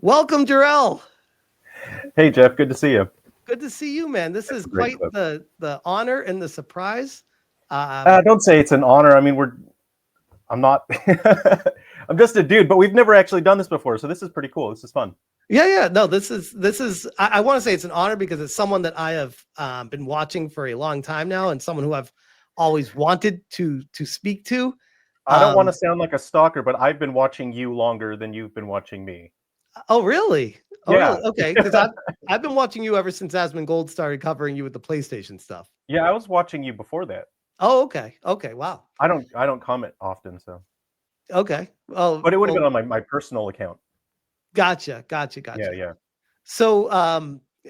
Welcome, Jarrel. Hey Jeff, good to see you. Good to see you, man. This That's is a great quite clip. the honor and the surprise. Um, Don't say it's an honor. I mean, I'm not. I'm just a dude, but we've never actually done this before, so this is pretty cool. This is fun. yeah. No, this is. I want to say it's an honor because it's someone that I have been watching for a long time now, and someone who I've always wanted to speak to. I don't want to Um, sound like a stalker, but I've been watching you longer than you've been watching me. oh, really? Oh, Yeah, really? Okay, because I've been watching you ever since Gold started covering you with the PlayStation stuff. yeah, I was watching you before that. Oh, okay. Okay. Wow. I don't comment often, so. Okay. Oh, But it would have been well, on my personal account. gotcha. Yeah, yeah, So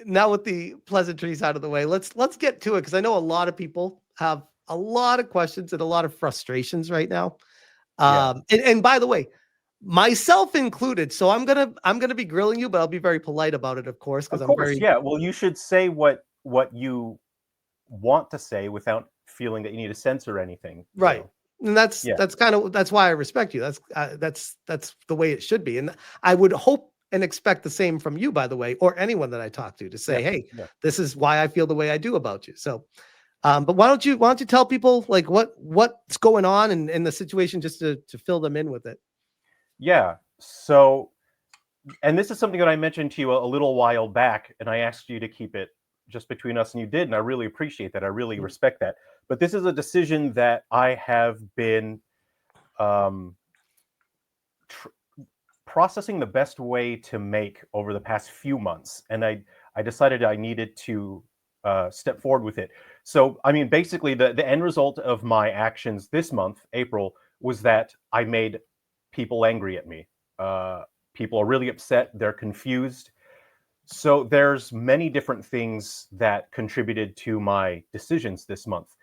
now with the pleasantries out of the way, let's get to it because I know a lot of people have a lot of questions and a lot of frustrations right now. yeah. And by the way, myself included. So I'm gonna be grilling you, but I'll be very polite about it, of course, because Of I'm course, very yeah. Well, you should say what you want to say without feeling that you need to censor anything. right. So, And that's yeah, that's kind of that's why I respect you. That's the way it should be. And I would hope and expect the same from you, by the way, or anyone that I talk to yeah, say, hey, yeah. this is why I feel the way I do about you. So but why don't you tell people like what's going on in the situation just to fill them in with it? Yeah. So, and this is something that I mentioned to you a little while back, and I asked you to keep it just between us, and you did, and I really appreciate that. I really Mhm. respect that. But this is a decision that I have been um, tr- processing the best way to make over the past few months, and I decided I needed to step forward with it. So, I mean, basically, the end result of my actions this month, April, was that I made people angry at me. Uh, People are really upset. They're confused. So there's many different things that contributed to my decisions this month.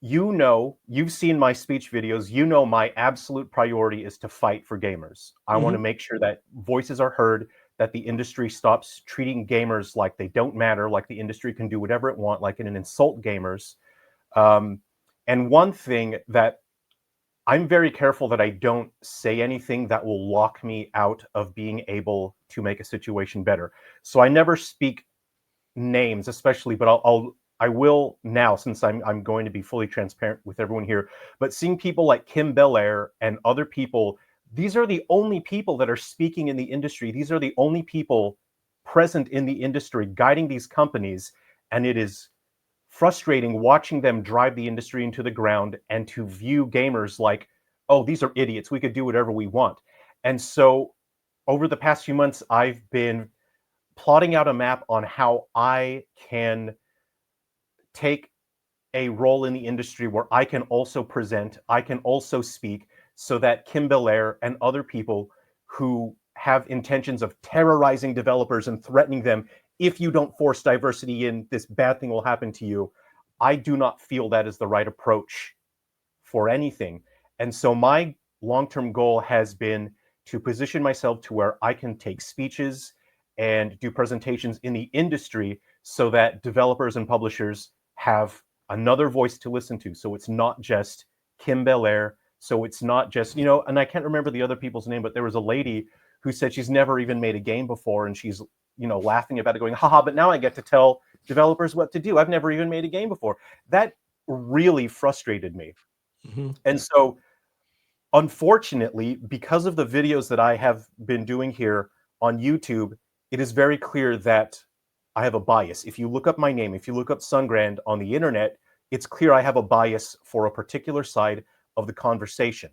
You've seen my speech videos. You know my absolute priority is to fight for gamers. I want to Mhm. make sure that voices are heard, that the industry stops treating gamers like they don't matter, like the industry can do whatever it want, like in an insult gamers. Um, and one thing that I'm very careful that I don't say anything that will lock me out of being able to make a situation better. So I never speak names, especially, but I will now since I'm going to be fully transparent with everyone here. But seeing people like Kim Belair and other people, these are the only people that are speaking in the industry. These are the only people present in the industry guiding these companies, and it is frustrating watching them drive the industry into the ground and to view gamers like, oh, these are idiots. We could do whatever we want. And so over the past few months, I've been plotting out a map on how I can take a role in the industry where I can also present, I can also speak, so that Kim Belair and other people who have intentions of terrorizing developers and threatening them, if you don't force diversity in, this bad thing will happen to you. I do not feel that is the right approach for anything. And so my long-term goal has been to position myself to where I can take speeches and do presentations in the industry so that developers and publishers have another voice to listen to. So it's not just Kim Belair. So it's not just, and I can't remember the other people's name, but there was a lady who said she's never even made a game before, and she's, laughing about it, going, haha, but now I get to tell developers what to do. I've never even made a game before. That really frustrated me. Mhm. And so, unfortunately, because of the videos that I have been doing here on YouTube, it is very clear that I have a bias. If you look up my name, if you look up Sungrand on the internet, it's clear I have a bias for a particular side of the conversation.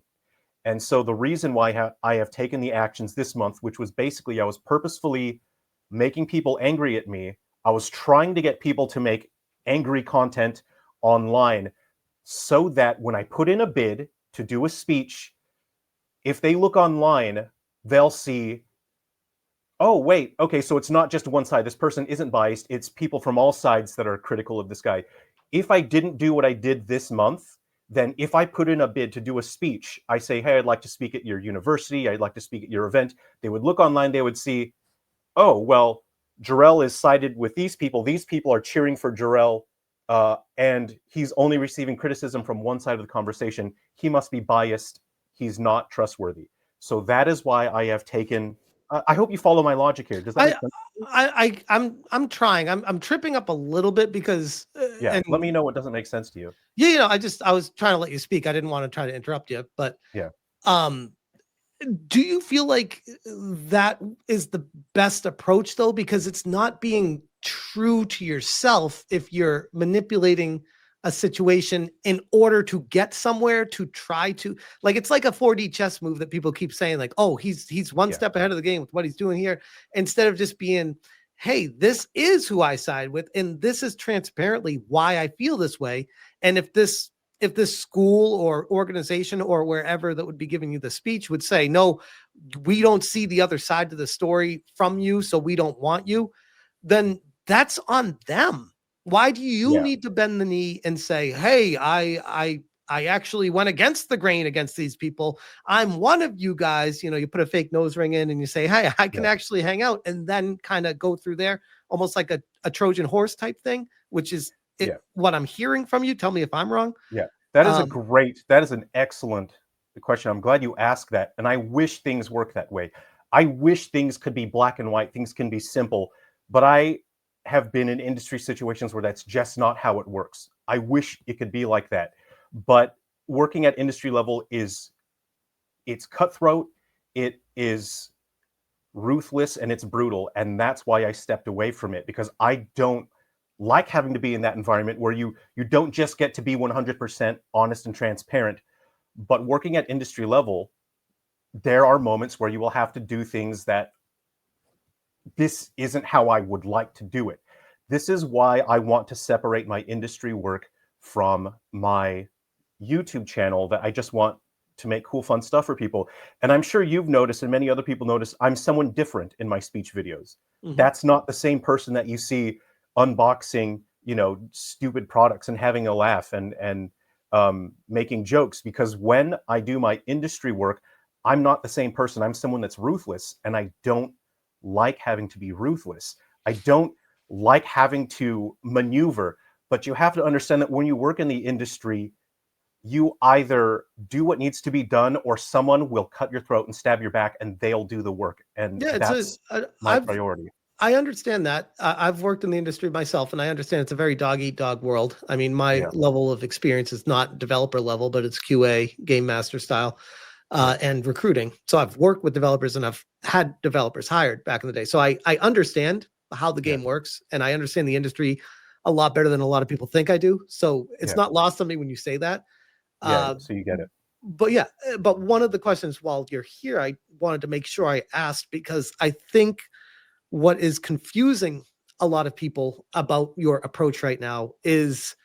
And so the reason why I have taken the actions this month, which was basically I was purposefully making people angry at me. I was trying to get people to make angry content online so that when I put in a bid to do a speech, if they look online, they'll see, oh, wait, okay, so it's not just one side. This person isn't biased. It's people from all sides that are critical of this guy. If I didn't do what I did this month, then if I put in a bid to do a speech, I say, hey, I'd like to speak at your university. I'd like to speak at your event. They would look online. They would see, oh, well, Jarrel is sided with these people. These people are cheering for Jarrel, and he's only receiving criticism from one side of the conversation. He must be biased. He's not trustworthy. So that is why I have taken I hope you follow my logic here. Does that make sense? I'm trying. I'm tripping up a little bit because Yeah. and Let me know what doesn't make sense to you. yeah, I was trying to let you speak. I didn't want to try to interrupt you, but Yeah. um do you feel like that is the best approach though? Because it's not being true to yourself if you're manipulating a situation in order to get somewhere to try to like it's like a 4D chess move that people keep saying, like, oh, he's one Yeah. step ahead of the game with what he's doing here, instead of just being, hey, this is who I side with, and this is transparently why I feel this way. And if this school or organization or wherever that would be giving you the speech would say, no, we don't see the other side of the story from you, so we don't want you, then that's on them. Why do you Yeah. need to bend the knee and say, hey, I actually went against the grain against these people. I'm one of you guys. You put a fake nose ring in and you say, hey, I can Yeah. actually hang out, and then kind of go through there almost like a Trojan horse type thing, which is Yeah. what I'm hearing from you. Tell me if I'm wrong. Yeah. That is an excellent question. I'm glad you asked that. And I wish things work that way. I wish things could be black and white, things can be simple, but I have been in industry situations where that's just not how it works. I wish it could be like that. But working at industry level it's cutthroat, it is ruthless, and it's brutal. And that's why I stepped away from it, because I don't like having to be in that environment where you don't just get to be 100% honest and transparent. But working at industry level, there are moments where you will have to do things that this isn't how I would like to do it. This is why I want to separate my industry work from my YouTube channel, that I just want to make cool, fun stuff for people. And I'm sure you've noticed, and many other people notice, I'm someone different in my speech videos. Mhm. That's not the same person that you see unboxing, stupid products and having a laugh and making jokes. Because when I do my industry work, I'm not the same person. I'm someone that's ruthless, and I don't like having to be ruthless. I don't like having to maneuver. But you have to understand that when you work in the industry, you either do what needs to be done, or someone will cut your throat and stab your back, and they'll do the work. And Yeah, that's my priority. I understand that. I've worked in the industry myself, and I understand it's a very dog eat dog world. I mean, my Yeah. level of experience is not developer level, but it's QA, game master style, and recruiting. So I've worked with developers, and I've had developers hired back in the day. So I understand how the Yeah. game works, and I understand the industry a lot better than a lot of people think I do. So it's Yeah. not lost on me when you say that. Yeah. So you get it. But yeah, but one of the questions while you're here, I wanted to make sure I asked, because I think what is confusing a lot of people about your approach right now is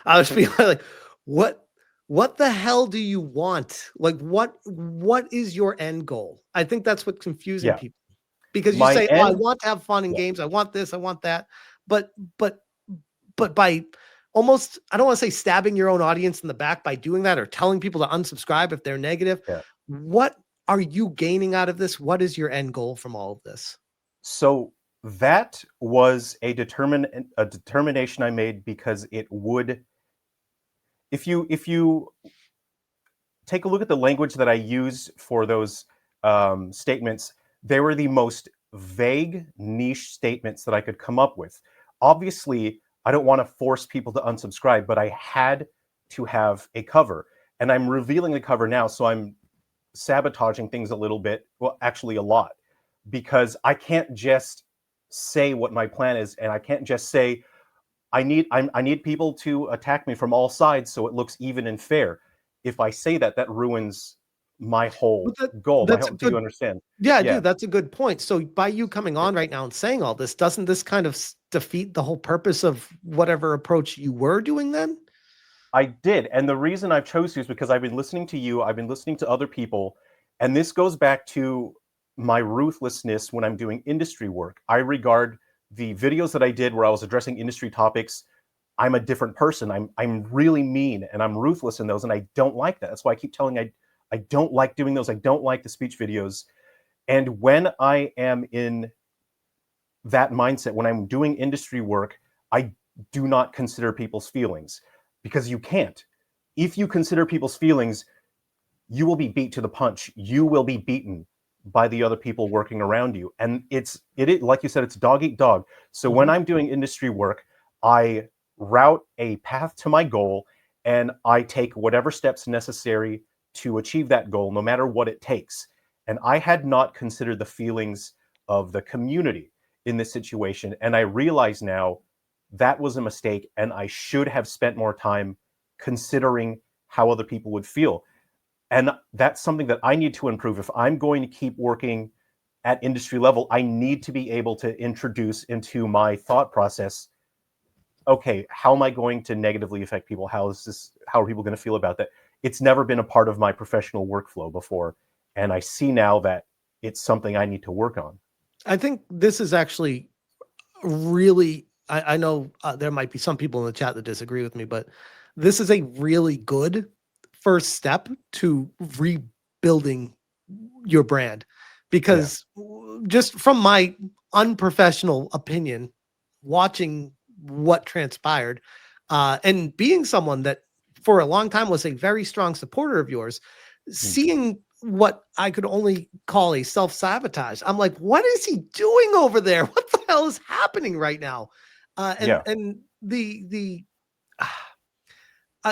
I was being like, what the hell do you want? Like what is your end goal? I think that's what's confusing Yeah. people, because you My say, oh, I end. want to have fun in Yeah. games, I want this, I want that, but by almost, I don't want to say stabbing your own audience in the back by doing that, or telling people to unsubscribe if they're negative, Yeah. what are you gaining out of this? What is your end goal from all of this? So that was a determination I made, because it would, if you take a look at the language that I use for those statements, they were the most vague, niche statements that I could come up with. Obviously, I don't want to force people to unsubscribe, but I had to have a cover. And I'm revealing the cover now, so I'm sabotaging things a little bit. Well, actually, a lot, because I can't just say what my plan is, and I can't just say, I need people to attack me from all sides so it looks even and fair. If I say that, that ruins my whole But goal. that's a Do you good, understand? yeah, I Yeah. do. That's a good point. So by you coming on right now and saying all this, doesn't this kind of defeat the whole purpose of whatever approach you were doing then? I did. And the reason I've chose you is because I've been listening to you, I've been listening to other people, and this goes back to my ruthlessness when I'm doing industry work. I regard the videos that I did where I was addressing industry topics, I'm a different person. I'm really mean and I'm ruthless in those, and I don't like that. That's why I keep telling I don't like doing those. I don't like the speech videos. And when I am in that mindset, when I'm doing industry work, I do not consider people's feelings, because you can't. If you consider people's feelings, you will be beat to the punch. You will be beaten. by the other people working around you. And it is, like you said, it's dog eat dog. So when I'm doing industry work, I route a path to my goal, and I take whatever steps necessary to achieve that goal, no matter what it takes. And I had not considered the feelings of the community in this situation. And I realize now that was a mistake, and I should have spent more time considering how other people would feel. And that's something that I need to improve. If I'm going to keep working at industry level, I need to be able to introduce into my thought process, okay, how am I going to negatively affect people? How are people going to feel about that? It's never been a part of my professional workflow before. And I see now that it's something I need to work on. I think this is actually really, I know there might be some people in the chat that disagree with me, but this is a really good first step to rebuilding your brand, because just from my unprofessional opinion, watching what transpired, and being someone that for a long time was a very strong supporter of yours, seeing what I could only call a self-sabotage. I'm like, what is he doing over there? What the hell is happening right now? And the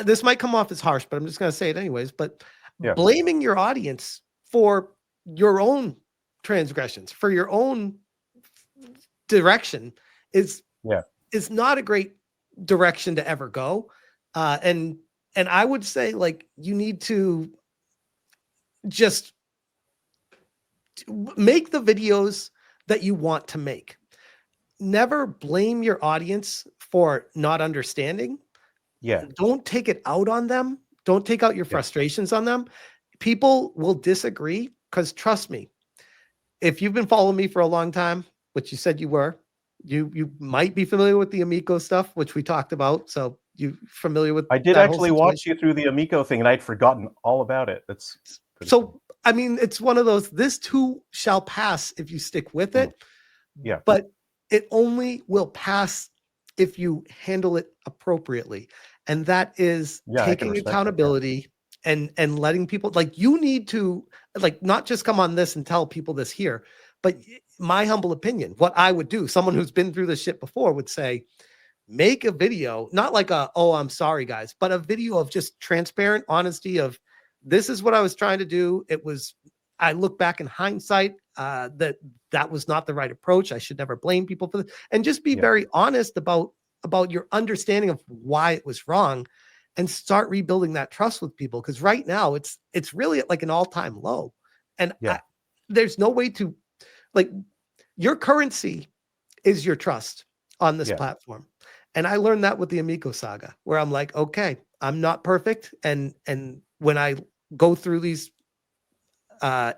this might come off as harsh, but I'm just going to say it anyways. But blaming your audience for your own transgressions, for your own direction is not a great direction to ever go. And I would say, like, you need to just make the videos that you want to make. Never blame your audience for not understanding. Don't take it out on them. Don't take out your frustrations on them. People will disagree, because trust me, if you've been following me for a long time, which you said you were, you might be familiar with the Amico stuff, which we talked about. So you familiar with? I did actually watch you through the Amico thing, and I'd forgotten all about it. That's so cool. I mean, it's one of those, this too shall pass if you stick with it. But it only will pass if you handle it appropriately. And that is taking accountability and letting people, like, you need to, like, not just come on this and tell people this here, but my humble opinion, what I would do, someone who's been through this shit before would say, make a video, not like oh, I'm sorry guys, but a video of just transparent honesty of, this is what I was trying to do. I look back in hindsight, that was not the right approach. I should never blame people for this, and just be very honest about your understanding of why it was wrong, and start rebuilding that trust with people. Because right now it's really at like an all-time low, and there's no way to, like, your currency is your trust on this platform. And I learned that with the Amico saga, where I'm like, okay, I'm not perfect, and when I go through these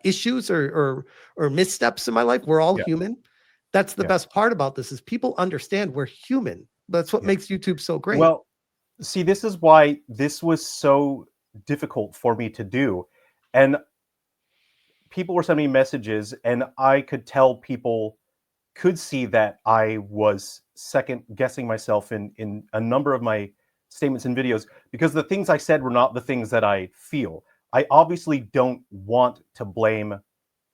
issues or missteps in my life, we're all human. That's the best part about this, is people understand we're human. That's what makes YouTube so great. Well, see, this is why this was so difficult for me to do. And people were sending me messages, and I could tell people could see that I was second guessing myself in a number of my statements and videos, because the things I said were not the things that I feel. I obviously don't want to blame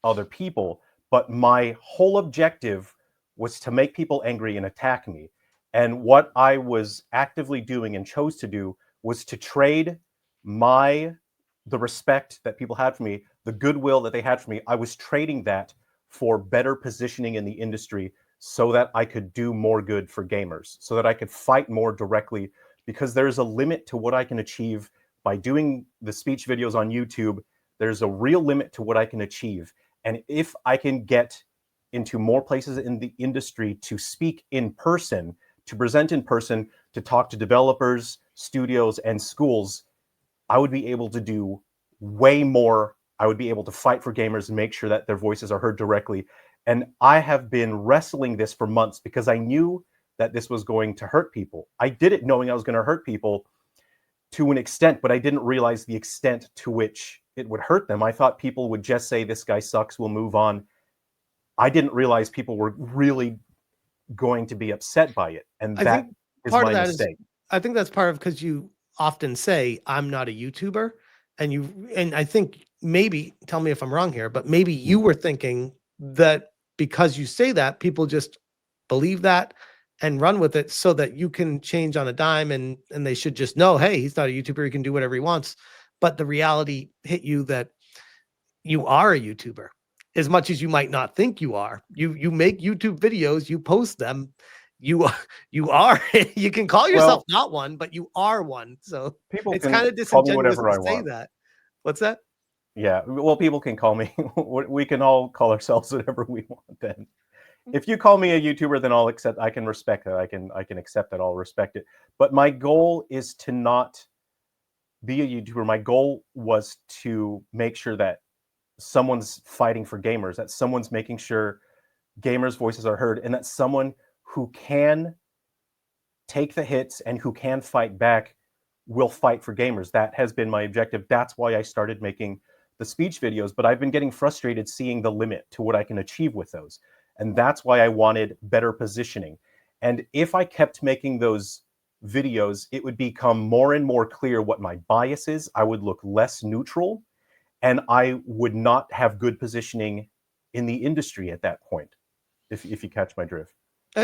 other people, but my whole objective was to make people angry and attack me. And what I was actively doing and chose to do was to trade the respect that people had for me, the goodwill that they had for me. I was trading that for better positioning in the industry, so that I could do more good for gamers, so that I could fight more directly, because there's a limit to what I can achieve by doing the speech videos on YouTube. There's a real limit to what I can achieve. And if I can get into more places in the industry to speak in person, to present in person, to talk to developers, studios, and schools, I would be able to do way more. I would be able to fight for gamers and make sure that their voices are heard directly. And I have been wrestling this for months, because I knew that this was going to hurt people. I did it knowing I was going to hurt people to an extent, but I didn't realize the extent to which it would hurt them. I thought people would just say, this guy sucks, we'll move on. I didn't realize people were really going to be upset by it. And that is my mistake. I think that's part of, because you often say, I'm not a YouTuber. And I think maybe tell me if I'm wrong here, but maybe you were thinking that because you say that, people just believe that and run with it so that you can change on a dime, and they should just know, hey, he's not a YouTuber, he can do whatever he wants. But the reality hit you that you are a YouTuber, as much as you might not think you are. You make YouTube videos, you post them. You you are you can call yourself not one, but you are one. So people it's can kind of call me disingenuous whatever to I say want. that. What's that? Yeah, well, people can call me. We can all call ourselves whatever we want. Then, if you call me a YouTuber, then I'll accept. I can respect that. I can accept that. I'll respect it. But my goal is to not be a YouTuber. My goal was to make sure that someone's fighting for gamers, that someone's making sure gamers' voices are heard, and that someone who can take the hits and who can fight back will fight for gamers. That has been my objective. That's why I started making the speech videos, but I've been getting frustrated seeing the limit to what I can achieve with those. And that's why I wanted better positioning. And if I kept making those videos, it would become more and more clear what my bias is. I would look less neutral, and I would not have good positioning in the industry at that point, if you catch my drift.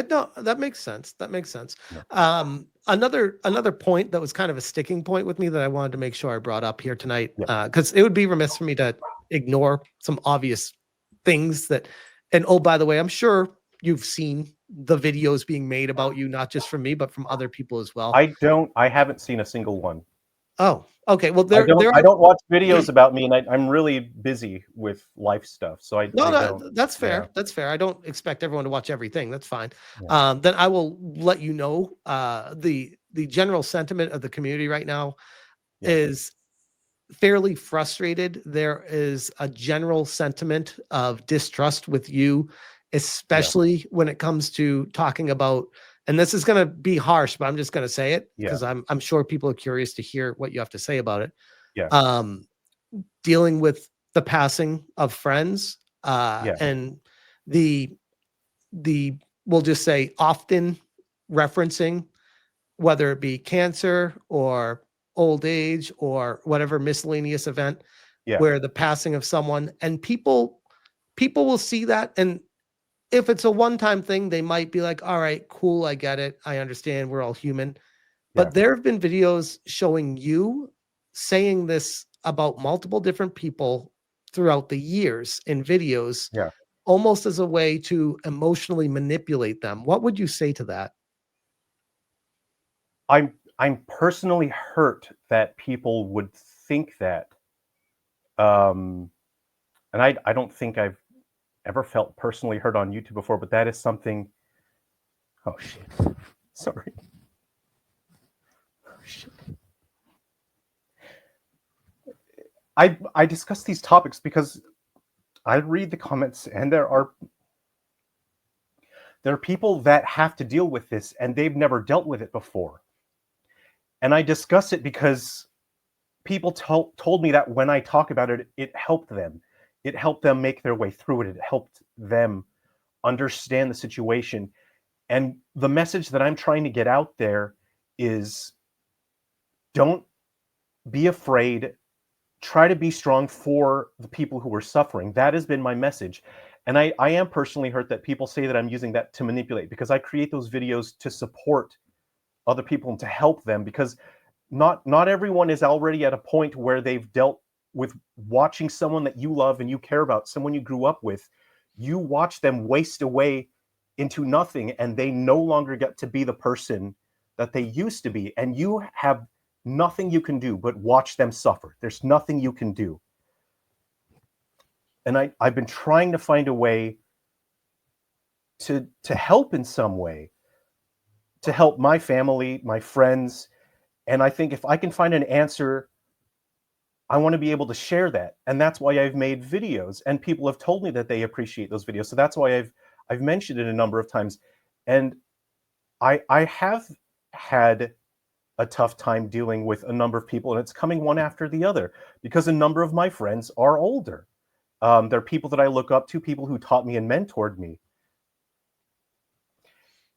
No, that makes sense. That makes sense. Yeah. Another point that was kind of a sticking point with me that I wanted to make sure I brought up here tonight, Yeah. because it would be remiss for me to ignore some obvious things that. And oh, by the way, I'm sure you've seen the videos being made about you, not just from me, but from other people as well. I haven't seen a single one. Oh, okay. Well, I there are. don't watch videos about me, and I'm really busy with life stuff, so I No, don't. that's fair. Yeah. That's fair. I don't expect everyone to watch everything. That's fine. Yeah. Then I will let you know. The general sentiment of the community right now Yeah. is fairly frustrated. There is a general sentiment of distrust with you, Yeah. especially when it comes to talking about. And this is going to be harsh, but I'm just going to say it Yeah. because I'm sure people are curious to hear what you have to say about it. Yeah. Dealing with the passing of friends, Yeah. and the we'll just say often referencing, whether it be cancer or old age or whatever miscellaneous event, Yeah. where the passing of someone, and people will see that, and if it's a one-time thing, they might be like, all right, cool, I get it, I understand, we're all human. Yeah. But there have been videos showing you saying this about multiple different people throughout the years in videos, Yeah. almost as a way to emotionally manipulate them. What would you say to that? I'm personally hurt that people would think that. And I don't think I've ever felt personally hurt on YouTube before, but that is something. Oh shit! Sorry. Oh, shit. I discuss these topics because I read the comments, and there are people that have to deal with this, and they've never dealt with it before. And I discuss it because people told me that when I talk about it, it helped them. It helped them make their way through it. It helped them understand the situation. And the message that I'm trying to get out there is, don't be afraid. Try to be strong for the people who are suffering. That has been my message. And I am personally hurt that people say that I'm using that to manipulate, because I create those videos to support other people and to help them, because not everyone is already at a point where they've dealt with watching someone that you love and you care about, someone you grew up with. You watch them waste away into nothing, and they no longer get to be the person that they used to be, and you have nothing you can do but watch them suffer. There's nothing you can do. And I've been trying to find a way to help in some way, to help my family, my friends. And I think if I can find an answer, I want to be able to share that. And that's why I've made videos, and people have told me that they appreciate those videos. So that's why I've mentioned it a number of times. And I have had a tough time dealing with a number of people, and it's coming one after the other, because a number of my friends are older. They're people that I look up to, people who taught me and mentored me.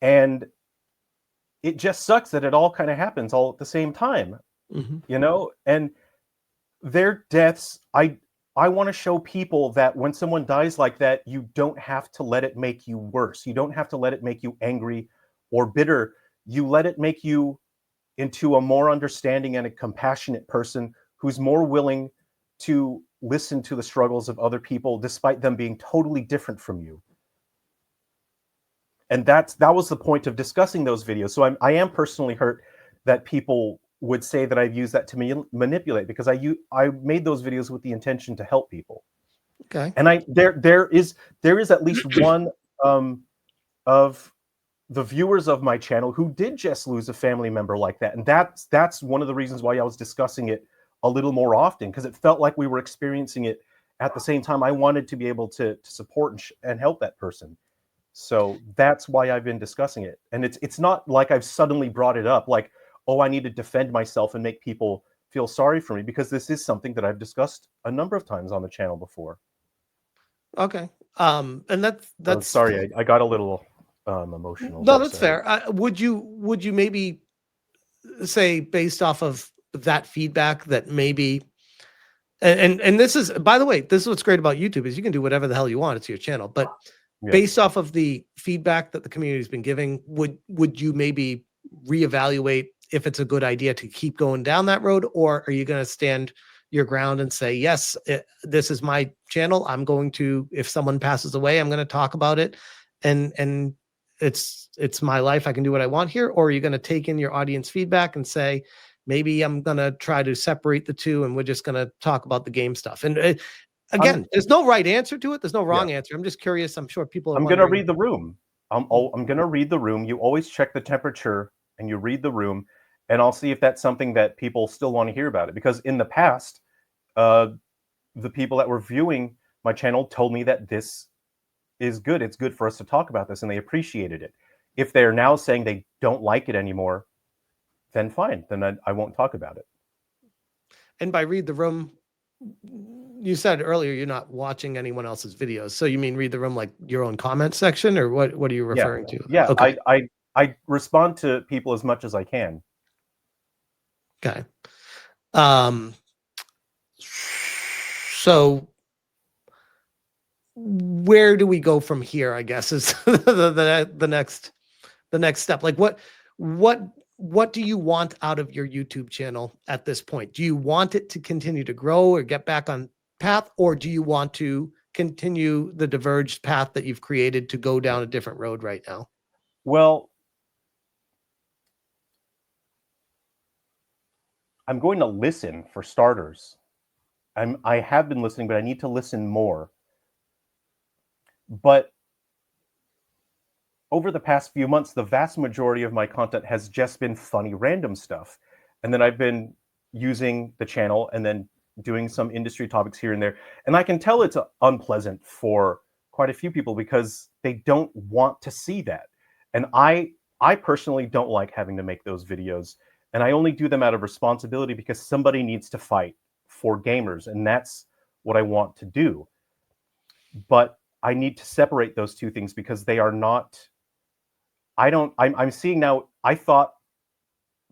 And it just sucks that it all kind of happens all at the same time, Mm-hmm. you know? And their deaths, I I want to show people that when someone dies like that, you don't have to let it make you worse. You don't have to let it make you angry or bitter. You let it make you into a more understanding and a compassionate person who's more willing to listen to the struggles of other people despite them being totally different from you. And that was the point of discussing those videos. So I am personally hurt that people would say that I've used that to manipulate, because I made those videos with the intention to help people. Okay. And there is at least one of the viewers of my channel who did just lose a family member like that. And that's one of the reasons why I was discussing it a little more often, because it felt like we were experiencing it at the same time. I wanted to be able to support and help that person. So that's why I've been discussing it. And it's not like I've suddenly brought it up like, oh, I need to defend myself and make people feel sorry for me, because this is something that I've discussed a number of times on the channel before. Okay. And that's sorry, I got a little emotional. No, that's fair. Would you maybe say, based off of that feedback, that maybe, and this is, by the way, this is what's great about YouTube, is you can do whatever the hell you want. It's your channel. But based off of the feedback that the community has been giving, would you maybe reevaluate if it's a good idea to keep going down that road, or are you going to stand your ground and say, yes, this is my channel. I'm going to, if someone passes away, I'm going to talk about it, and it's my life. I can do what I want here. Or are you going to take in your audience feedback and say, maybe I'm going to try to separate the two, and we're just going to talk about the game stuff? And again, there's no right answer to it. There's no wrong answer. I'm just curious. I'm sure people are I'm going to read the room. I'm going to read the room. You always check the temperature and you read the room, and I'll see if that's something that people still want to hear about it. Because in the past, the people that were viewing my channel told me that this is good. It's good for us to talk about this, and they appreciated it. If they're now saying they don't like it anymore, then fine. Then I won't talk about it. And by read the room, you said earlier you're not watching anyone else's videos. So you mean read the room like your own comment section, or what are you referring to? Yeah, okay. I respond to people as much as I can. Okay. So where do we go from here, I guess, is the next step. Like what do you want out of your YouTube channel at this point? Do you want it to continue to grow or get back on path, or do you want to continue the diverged path that you've created to go down a different road right now? Well, I'm going to listen, for starters. I have been listening, but I need to listen more. But over the past few months, the vast majority of my content has just been funny, random stuff. And then I've been using the channel and then doing some industry topics here and there. And I can tell it's unpleasant for quite a few people, because they don't want to see that. And I personally don't like having to make those videos. And I only do them out of responsibility, because somebody needs to fight for gamers. And that's what I want to do. But I need to separate those two things, because they are not, I'm seeing now, I thought,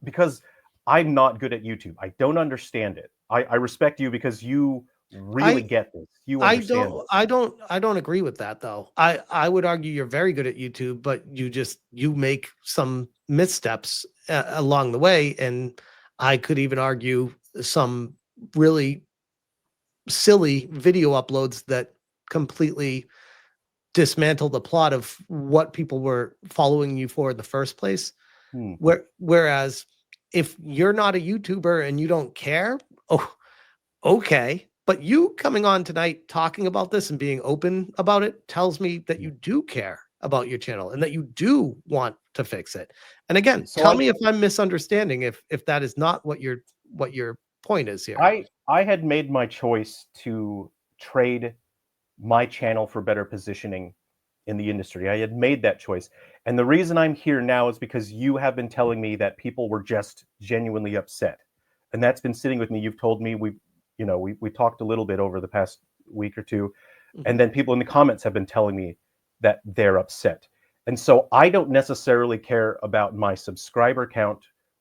because I'm not good at YouTube, I don't understand it. I respect you because you really get this. You understand this. I don't agree with that, though. I would argue you're very good at YouTube, but you make some missteps along the way. And I could even argue some really silly video uploads that completely dismantle the plot of what people were following you for in the first place. Whereas if you're not a YouTuber and you don't care, oh, okay. But you coming on tonight talking about this and being open about it tells me that you do care about your channel and that you do want to fix it. And again, tell me if I'm misunderstanding, if that is not what your point is here. I had made my choice to trade my channel for better positioning in the industry. I had made that choice. And the reason I'm here now is because you have been telling me that people were just genuinely upset. And that's been sitting with me. You've told me, we talked a little bit over the past week or two. And then people in the comments have been telling me that they're upset. And so I don't necessarily care about my subscriber count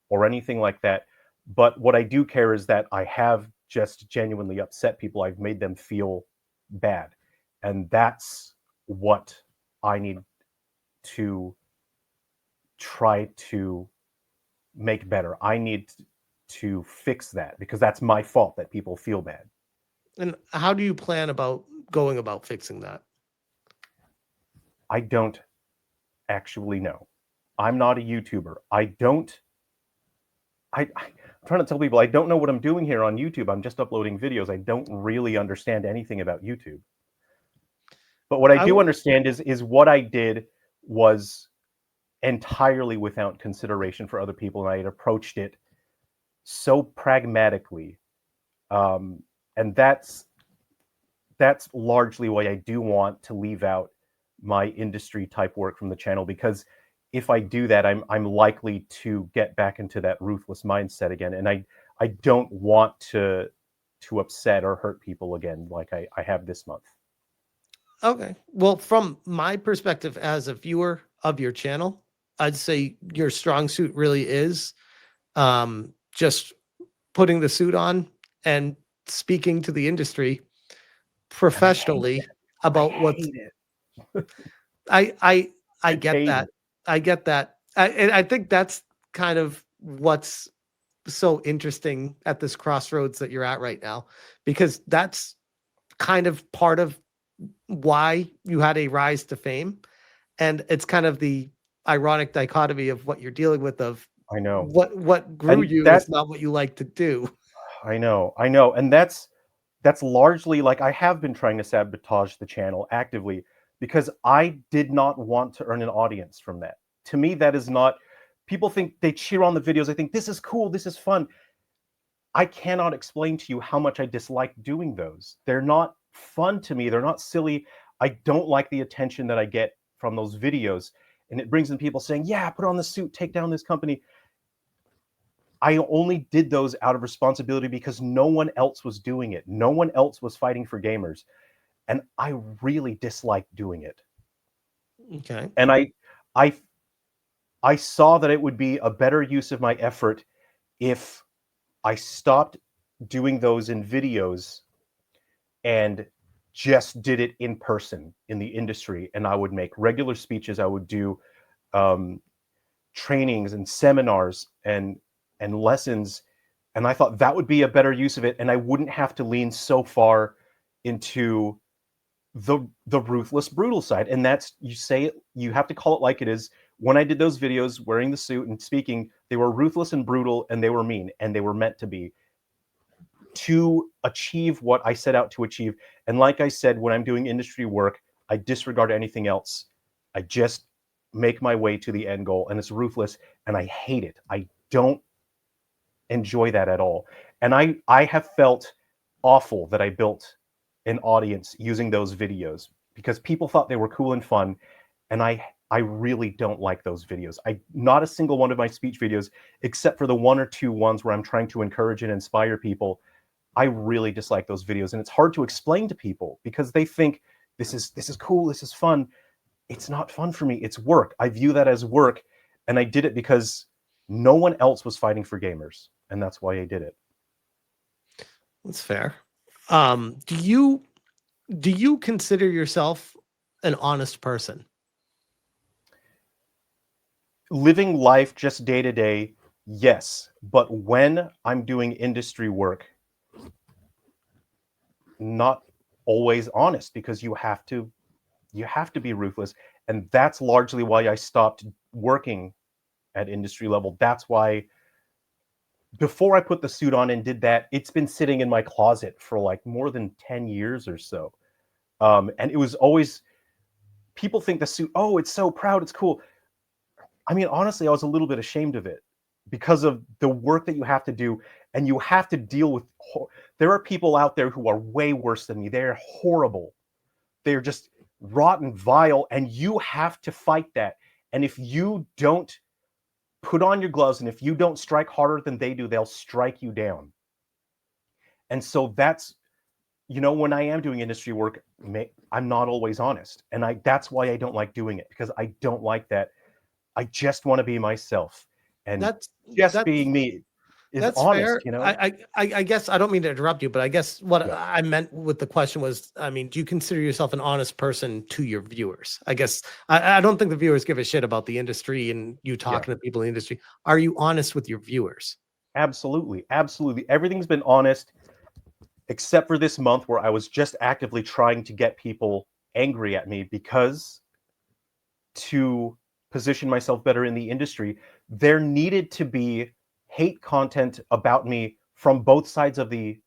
or anything like that. But what I do care is that I have just genuinely upset people. I've made them feel bad. And that's what I need to try to make better. I need to fix that because that's my fault that people feel bad. And how do you plan about going about fixing that? I don't actually know. I'm not a YouTuber. I'm trying to tell people I don't know what I'm doing here on YouTube. I'm just uploading videos. I don't really understand anything about YouTube. But what I do understand is what I did was entirely without consideration for other people, and I had approached it so pragmatically. And that's largely why I do want to leave out my industry type work from the channel, because if I do that, I'm likely to get back into that ruthless mindset again, and I don't want to upset or hurt people again like I have this month. Okay. Well, from my perspective as a viewer of your channel, I'd say your strong suit really is just putting the suit on and speaking to the industry professionally about what's I get that. I get that. And I think that's kind of what's so interesting at this crossroads that you're at right now, because that's kind of part of why you had a rise to fame. And it's kind of the ironic dichotomy of what you're dealing with of I know what grew and you is not what you like to do. I know. And that's largely, like, I have been trying to sabotage the channel actively because I did not want to earn an audience from that. To me, that is not, people think they cheer on the videos. I think this is cool, this is fun. I cannot explain to you how much I dislike doing those. They're not fun to me. They're not silly. I don't like the attention that I get from those videos. And it brings in people saying, yeah, put on the suit, take down this company. I only did those out of responsibility because no one else was doing it. No one else was fighting for gamers. And I really disliked doing it. Okay. And I saw that it would be a better use of my effort if I stopped doing those in videos and just did it in person in the industry. And I would make regular speeches. I would do trainings and seminars and lessons. And I thought that would be a better use of it. And I wouldn't have to lean so far into the ruthless, brutal side. And that's, you say it, you have to call it like it is. When I did those videos wearing the suit and speaking, they were ruthless and brutal, and they were mean, and they were meant to be, to achieve what I set out to achieve. And like I said, when I'm doing industry work, I disregard anything else. I just make my way to the end goal, and it's ruthless, and I hate it. I don't enjoy that at all. And I have felt awful that I built an audience using those videos because people thought they were cool and fun, and I really don't like those videos. Not a single one of my speech videos, except for the one or two ones where I'm trying to encourage and inspire people, I really dislike those videos. And it's hard to explain to people because they think this is cool, this is fun. It's not fun for me. It's work. I view that as work, and I did it because no one else was fighting for gamers, and that's why I did it. That's fair. Do you consider yourself an honest person? Living life just day to day, yes. But when I'm doing industry work, not always honest, because you have to be ruthless. And that's largely why I stopped working at industry level. That's why before I put the suit on and did that, it's been sitting in my closet for like more than 10 years or so. And it was always, people think the suit, oh, it's so proud, it's cool. I mean, honestly, I was a little bit ashamed of it because of the work that you have to do, and you have to deal with, there are people out there who are way worse than me. They're horrible. They're just rotten, vile, and you have to fight that. And if you don't put on your gloves, and if you don't strike harder than they do, they'll strike you down. And so that's, when I am doing industry work, I'm not always honest. And that's why I don't like doing it, because I don't like that. I just want to be myself. And being me That's honest, fair. you know? I guess I don't mean to interrupt you, but I guess what Yeah. I meant with the question was, I mean, do you consider yourself an honest person to your viewers? I guess I don't think the viewers give a shit about the industry and you Yeah. talking to people in the industry. Are you honest with your viewers? Absolutely. Absolutely. Everything's been honest except for this month where I was just actively trying to get people angry at me because to position myself better in the industry, there needed to be hate content about me from both sides of the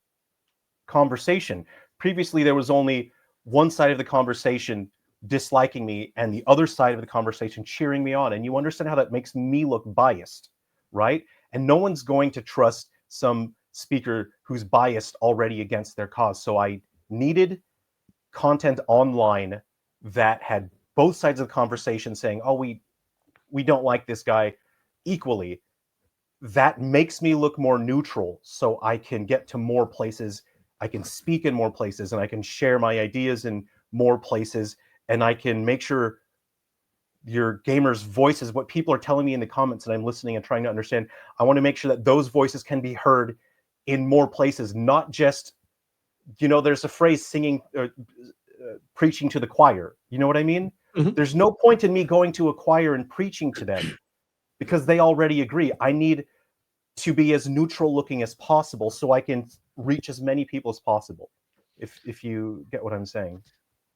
conversation. Previously, there was only one side of the conversation disliking me and the other side of the conversation cheering me on. And you understand how that makes me look biased, right? And no one's going to trust some speaker who's biased already against their cause. So I needed content online that had both sides of the conversation saying, oh, we don't like this guy equally. That makes me look more neutral so I can get to more places, I can speak in more places, and I can share my ideas in more places, and I can make sure your gamers' voices, what people are telling me in the comments, and I'm listening and trying to understand. I want to make sure that those voices can be heard in more places, not just, there's a phrase singing, preaching to the choir. You know what I mean? Mhm. There's no point in me going to a choir and preaching to them because they already agree. I need to be as neutral looking as possible so I can reach as many people as possible. If you get what I'm saying.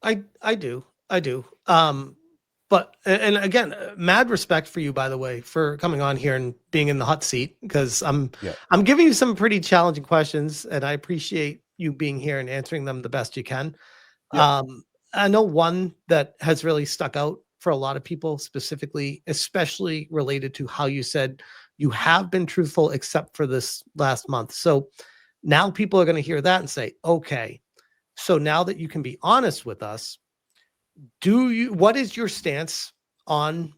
I do. I do. But and again, mad respect for you, by the way, for coming on here and being in the hot seat because Yeah. I'm giving you some pretty challenging questions, and I appreciate you being here and answering them the best you can. Yeah. I know one that has really stuck out for a lot of people, specifically, especially related to how you said you have been truthful except for this last month. So now people are going to hear that and say, okay, so now that you can be honest with us, what is your stance on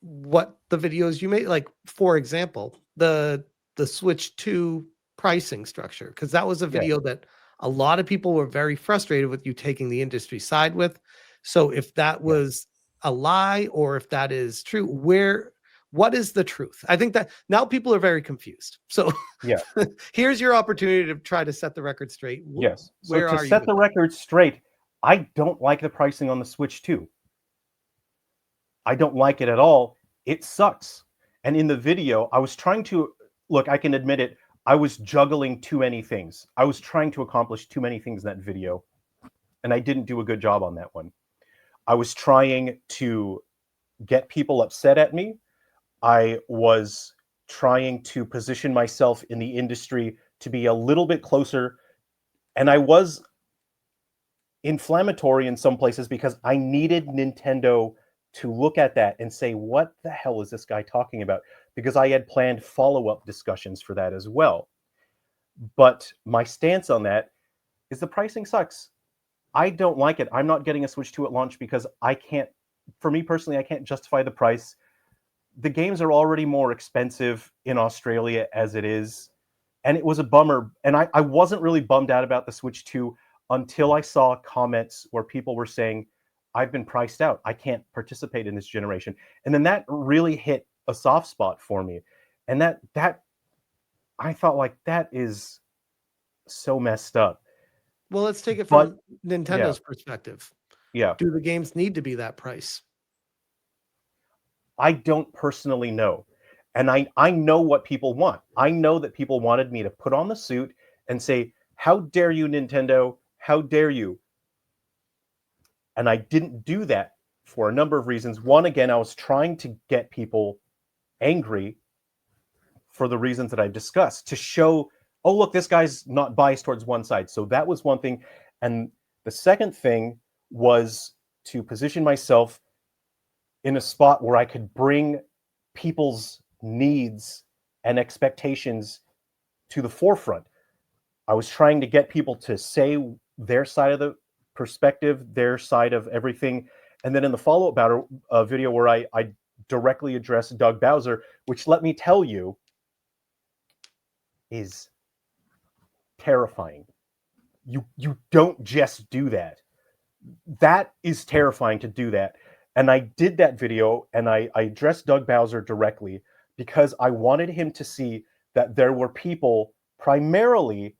what the videos you made? Like, for example, the switch to pricing structure, because that was a Yeah. video that a lot of people were very frustrated with you taking the industry side with. So if that Yeah. was a lie or if that is true, what is the truth? I think that now people are very confused. So Yeah. here's your opportunity to try to set the record straight. Yes. So Where to are you set with the that? record straight, I don't like the pricing on the Switch 2. I don't like it at all. It sucks. And in the video, I was trying to look, I can admit it, I was juggling too many things. I was trying to accomplish too many things in that video, and I didn't do a good job on that one. I was trying to get people upset at me. I was trying to position myself in the industry to be a little bit closer, and I was inflammatory in some places because I needed Nintendo to look at that and say, what the hell is this guy talking about? Because I had planned follow-up discussions for that as well. But my stance on that is the pricing sucks. I don't like it. I'm not getting a Switch 2 at launch because I can't, for me personally, I can't justify the price. The games are already more expensive in Australia as it is. And it was a bummer. And I wasn't really bummed out about the Switch 2 until I saw comments where people were saying, I've been priced out. I can't participate in this generation. And then that really hit a soft spot for me. And that I thought like that is so messed up. Well, let's take it But from yeah, Nintendo's perspective. yeah. Do the games need to be that price? I don't personally know. And I know what people want. I know that people wanted me to put on the suit and say, how dare you, Nintendo? How dare you? And I didn't do that for a number of reasons. One, again, I was trying to get people angry for the reasons that I discussed to show, oh, look, this guy's not biased towards one side. So that was one thing. And the second thing was to position myself in a spot where I could bring people's needs and expectations to the forefront. I was trying to get people to say their side of the perspective, their side of everything. And then in the follow-up battle video where I directly addressed Doug Bowser, which let me tell you is terrifying. You don't just do that. That is terrifying to do that. And I did that video and I addressed Doug Bowser directly because I wanted him to see that there were people primarily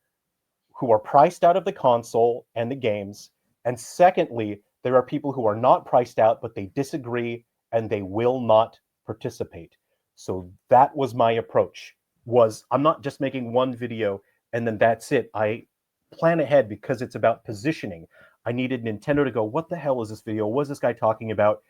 who are priced out of the console and the games, and secondly, there are people who are not priced out, but they disagree and they will not participate. So that was my approach. Was I'm not just making one video and then that's it. I plan ahead because it's about positioning. I needed Nintendo to go, what the hell is this video? What is this guy talking about?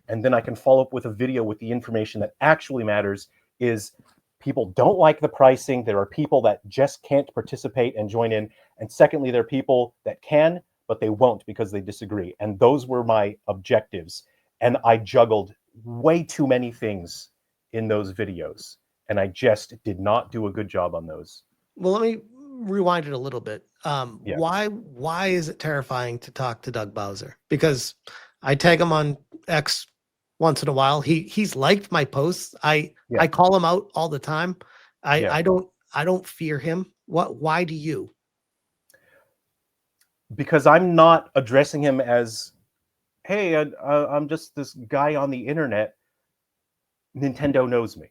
And then I can follow up with a video with the information that actually matters. Is people don't like the pricing. There are people that just can't participate and join in. And secondly, there are people that can, but they won't because they disagree. And those were my objectives. And I juggled way too many things in those videos. And I just did not do a good job on those. Well, let me rewind it a little bit. Yeah. Why is it terrifying to talk to Doug Bowser? Because I tag him on X once in a while. He's liked my posts. I call him out all the time. I don't fear him. Why do you? Because I'm not addressing him as, hey, I'm just this guy on the internet. Nintendo knows me.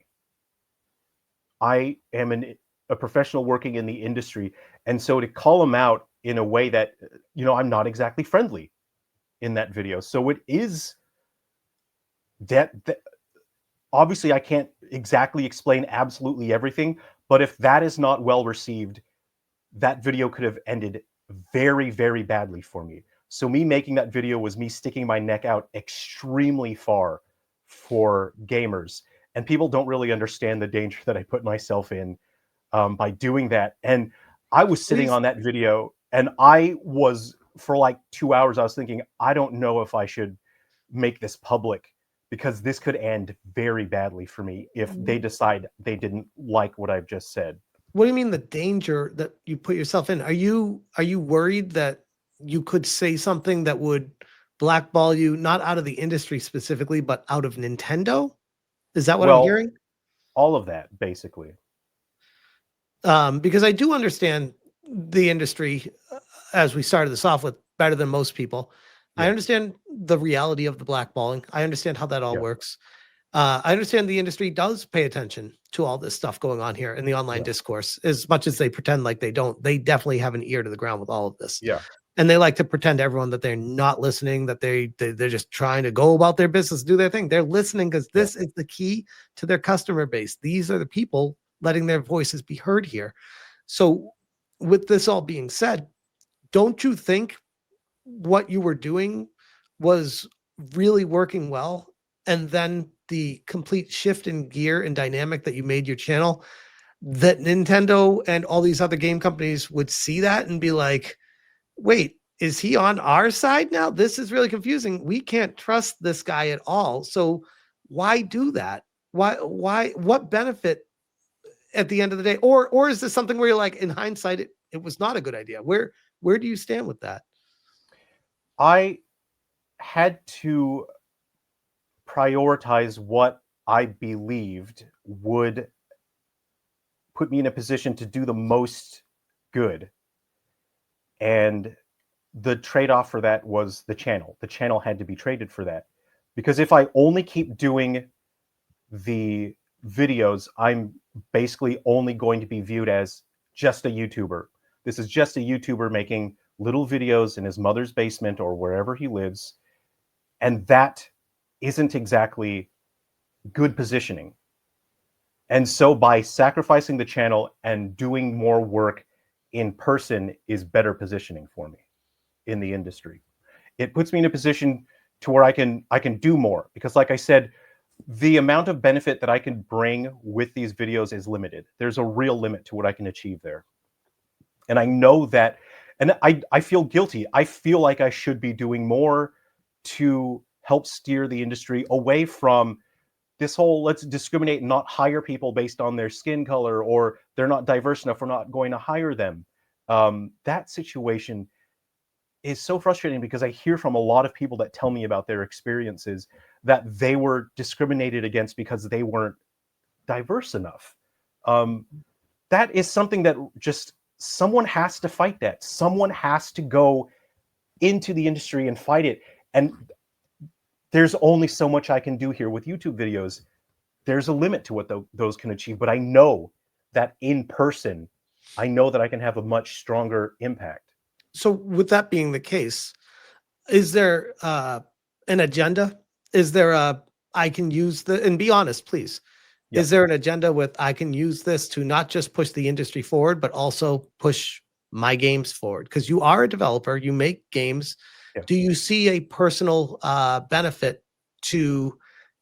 I am a professional working in the industry. And so to call him out in a way that, I'm not exactly friendly in that video. So it is that obviously I can't exactly explain absolutely everything, but if that is not well received, that video could have ended very, very badly for me. So me making that video was me sticking my neck out extremely far for gamers. And people don't really understand the danger that I put myself in by doing that. And I was sitting on that video and I was, for like 2 hours, I was thinking, I don't know if I should make this public because this could end very badly for me if they decide they didn't like what I've just said. What do you mean the danger that you put yourself in? Are you worried that you could say something that would blackball you, not out of the industry specifically, but out of Nintendo? Is that what I'm hearing? All of that, basically. Because I do understand the industry, as we started this off with, better than most people. Yeah. I understand the reality of the blackballing. I understand how that all works. I understand the industry does pay attention to all this stuff going on here in the online discourse, as much as they pretend like they don't. They definitely have an ear to the ground with all of this. Yeah. And they like to pretend to everyone that they're not listening, that they're just trying to go about their business, do their thing. They're listening because this is the key to their customer base. These are the people letting their voices be heard here. So with this all being said, don't you think what you were doing was really working well? And then the complete shift in gear and dynamic that you made your channel, that Nintendo and all these other game companies would see that and be like, wait, is he on our side now? This is really confusing. We can't trust this guy at all. So why do that? What benefit at the end of the day? Or is this something where you're like, in hindsight, it was not a good idea? Where do you stand with that? I had to prioritize what I believed would put me in a position to do the most good. And the trade-off for that was the channel. The channel had to be traded for that. Because if I only keep doing the videos, I'm basically only going to be viewed as just a YouTuber. This is just a YouTuber making little videos in his mother's basement or wherever he lives. And that isn't exactly good positioning. And so by sacrificing the channel and doing more work in person is better positioning for me in the industry. It puts me in a position to where I can do more, because like I said, the amount of benefit that I can bring with these videos is limited. There's a real limit to what I can achieve there. And I know that, and I feel guilty. I feel like I should be doing more to help steer the industry away from this whole let's discriminate and not hire people based on their skin color, or they're not diverse enough, we're not going to hire them. That situation is so frustrating because I hear from a lot of people that tell me about their experiences that they were discriminated against because they weren't diverse enough. That is something that just someone has to fight that. Someone has to go into the industry and fight it. And there's only so much I can do here with YouTube videos. There's a limit to what those can achieve, but I know that in person, I know that I can have a much stronger impact. So with that being the case, is there an agenda? Is there a I can use the and be honest, please. Yeah. Is there an agenda with I can use this to not just push the industry forward, but also push my games forward? Because you are a developer, you make games. Yeah. Do you see a personal benefit to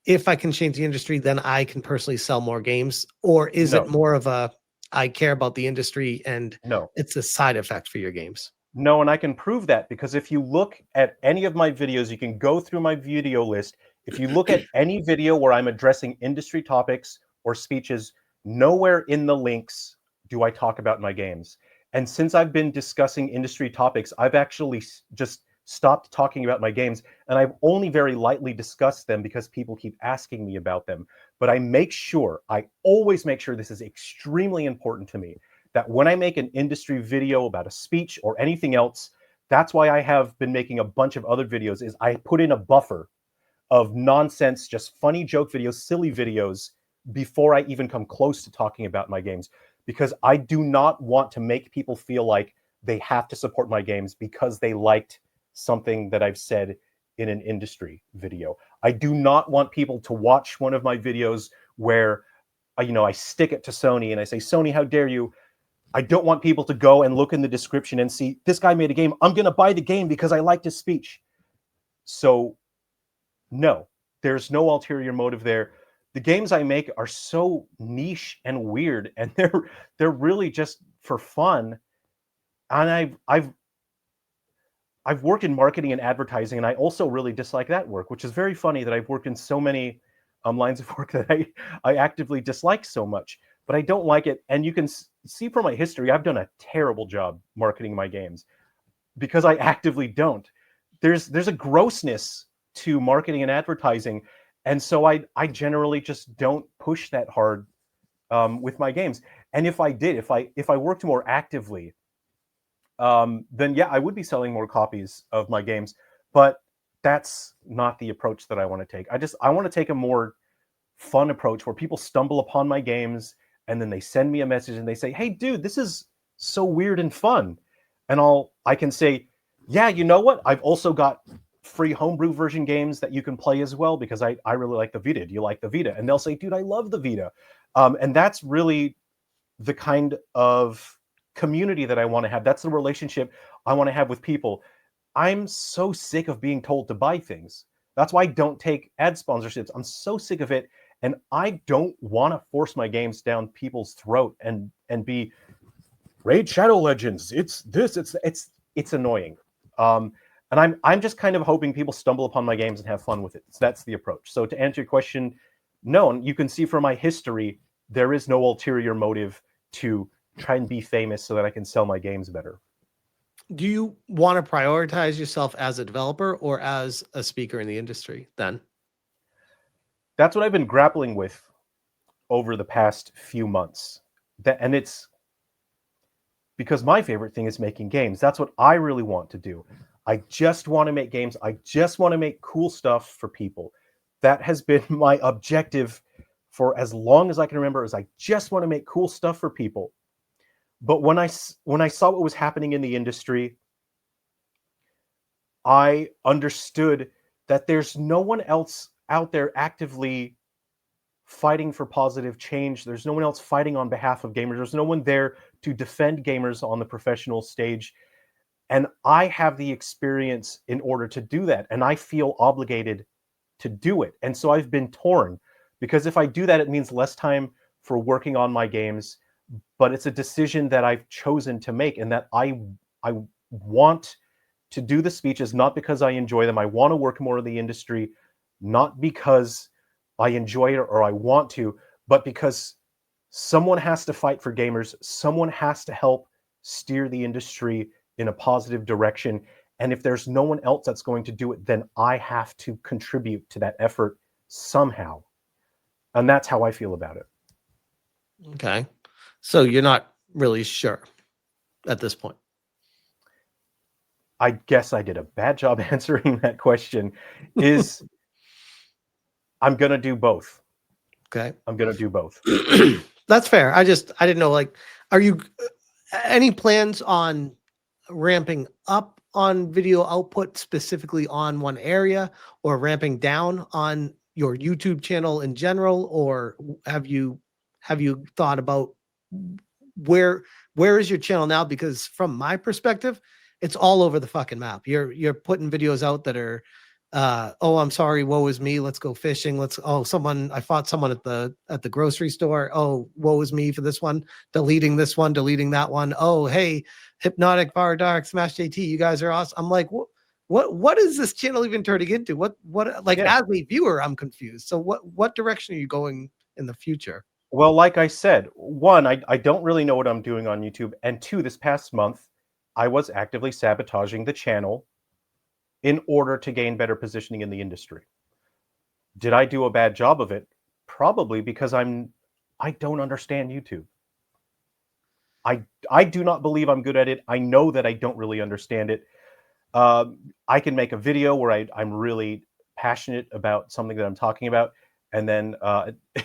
if I can change the industry, then I can personally sell more games? Or is it No. more of a I care about the industry and No. it's a side effect for your games? No, and I can prove that because if you look at any of my videos, you can go through my video list. If you look at any video where I'm addressing industry topics or speeches, nowhere in the links do I talk about my games. And since I've been discussing industry topics, I've actually just stopped talking about my games, and I've only very lightly discussed them because people keep asking me about them. But I always make sure this is extremely important to me, that when I make an industry video about a speech or anything else, that's why I have been making a bunch of other videos, is I put in a buffer of nonsense, just funny joke videos, silly videos, before I even come close to talking about my games. Because I do not want to make people feel like they have to support my games because they liked something that I've said in an industry video. I do not want people to watch one of my videos where, I stick it to Sony and I say, Sony, how dare you? I don't want people to go and look in the description and see, this guy made a game, I'm going to buy the game because I liked his speech. So no, there's no ulterior motive there. The games I make are so niche and weird, and they're really just for fun. And I've worked in marketing and advertising, and I also really dislike that work, which is very funny that I've worked in so many lines of work that I actively dislike so much, but I don't like it. And you can see from my history, I've done a terrible job marketing my games because I actively don't. There's a grossness to marketing and advertising, and so I generally just don't push that hard with my games. And if I did, if I worked more actively, then yeah, I would be selling more copies of my games. But that's not the approach that I want to take. I want to take a more fun approach where people stumble upon my games and then they send me a message and they say, hey dude, this is so weird and fun. And I can say, yeah, you know what? I've also got free homebrew version games that you can play as well because I really like the Vita. Do you like the Vita? And they'll say, dude, I love the Vita. And that's really the kind of community that I want to have. That's the relationship I want to have with people. I'm so sick of being told to buy things. That's why I don't take ad sponsorships. I'm so sick of it. And I don't want to force my games down people's throat and be Raid Shadow Legends. It's annoying. And I'm just kind of hoping people stumble upon my games and have fun with it. So that's the approach. So to answer your question, no, and you can see from my history, there is no ulterior motive to try and be famous so that I can sell my games better. Do you want to prioritize yourself as a developer or as a speaker in the industry then? That's what I've been grappling with over the past few months. And it's because my favorite thing is making games. That's what I really want to do. I just want to make games. I just want to make cool stuff for people. That has been my objective for as long as I can remember, is I just want to make cool stuff for people. But when I saw what was happening in the industry, I understood that there's no one else out there actively fighting for positive change. There's no one else fighting on behalf of gamers. There's no one there to defend gamers on the professional stage. And I have the experience in order to do that. And I feel obligated to do it. And so I've been torn, because if I do that, it means less time for working on my games. But it's a decision that I've chosen to make, and that I want to do the speeches, not because I enjoy them. I want to work more in the industry, not because I enjoy it or I want to, but because someone has to fight for gamers. Someone has to help steer the industry in a positive direction. And if there's no one else that's going to do it, then I have to contribute to that effort somehow. And that's how I feel about it. Okay. So you're not really sure at this point. I guess I did a bad job answering that question. I'm going to do both. Okay. I'm going to do both. That's fair. I didn't know, like, are you any plans on ramping up on video output specifically on one area, or ramping down on your YouTube channel in general? Or have you thought about where where is your channel now? Because from my perspective, it's all over the fucking map. You're putting videos out that are oh, I'm sorry, woe is me, let's go fishing, let's, oh, someone, I fought someone at the grocery store, oh, woe is me for this one, deleting this one, deleting that one, oh, hey, hypnotic bar dark smash JT, you guys are awesome. I'm like, what is this channel even turning into? What, like, Yeah. as a viewer, I'm confused. So what direction are you going in the future? Well, like I said, one, I don't really know what I'm doing on YouTube, and two, this past month, I was actively sabotaging the channel in order to gain better positioning in the industry. Did I do a bad job of it? Probably, because I don't understand YouTube. I do not believe I'm good at it. I know that I don't really understand it. I can make a video where I'm really passionate about something that I'm talking about, and then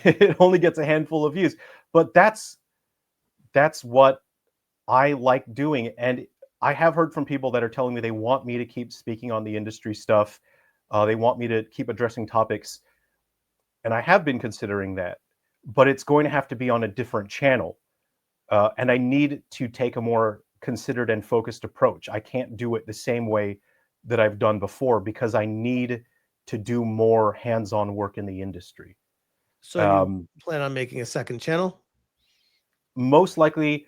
it only gets a handful of views. But that's what I like doing, and I have heard from people that are telling me they want me to keep speaking on the industry stuff. They want me to keep addressing topics, and I have been considering that, but it's going to have to be on a different channel, and I need to take a more considered and focused approach. I can't do it the same way that I've done before because I need to do more hands-on work in the industry. So you plan on making a second channel? Most likely,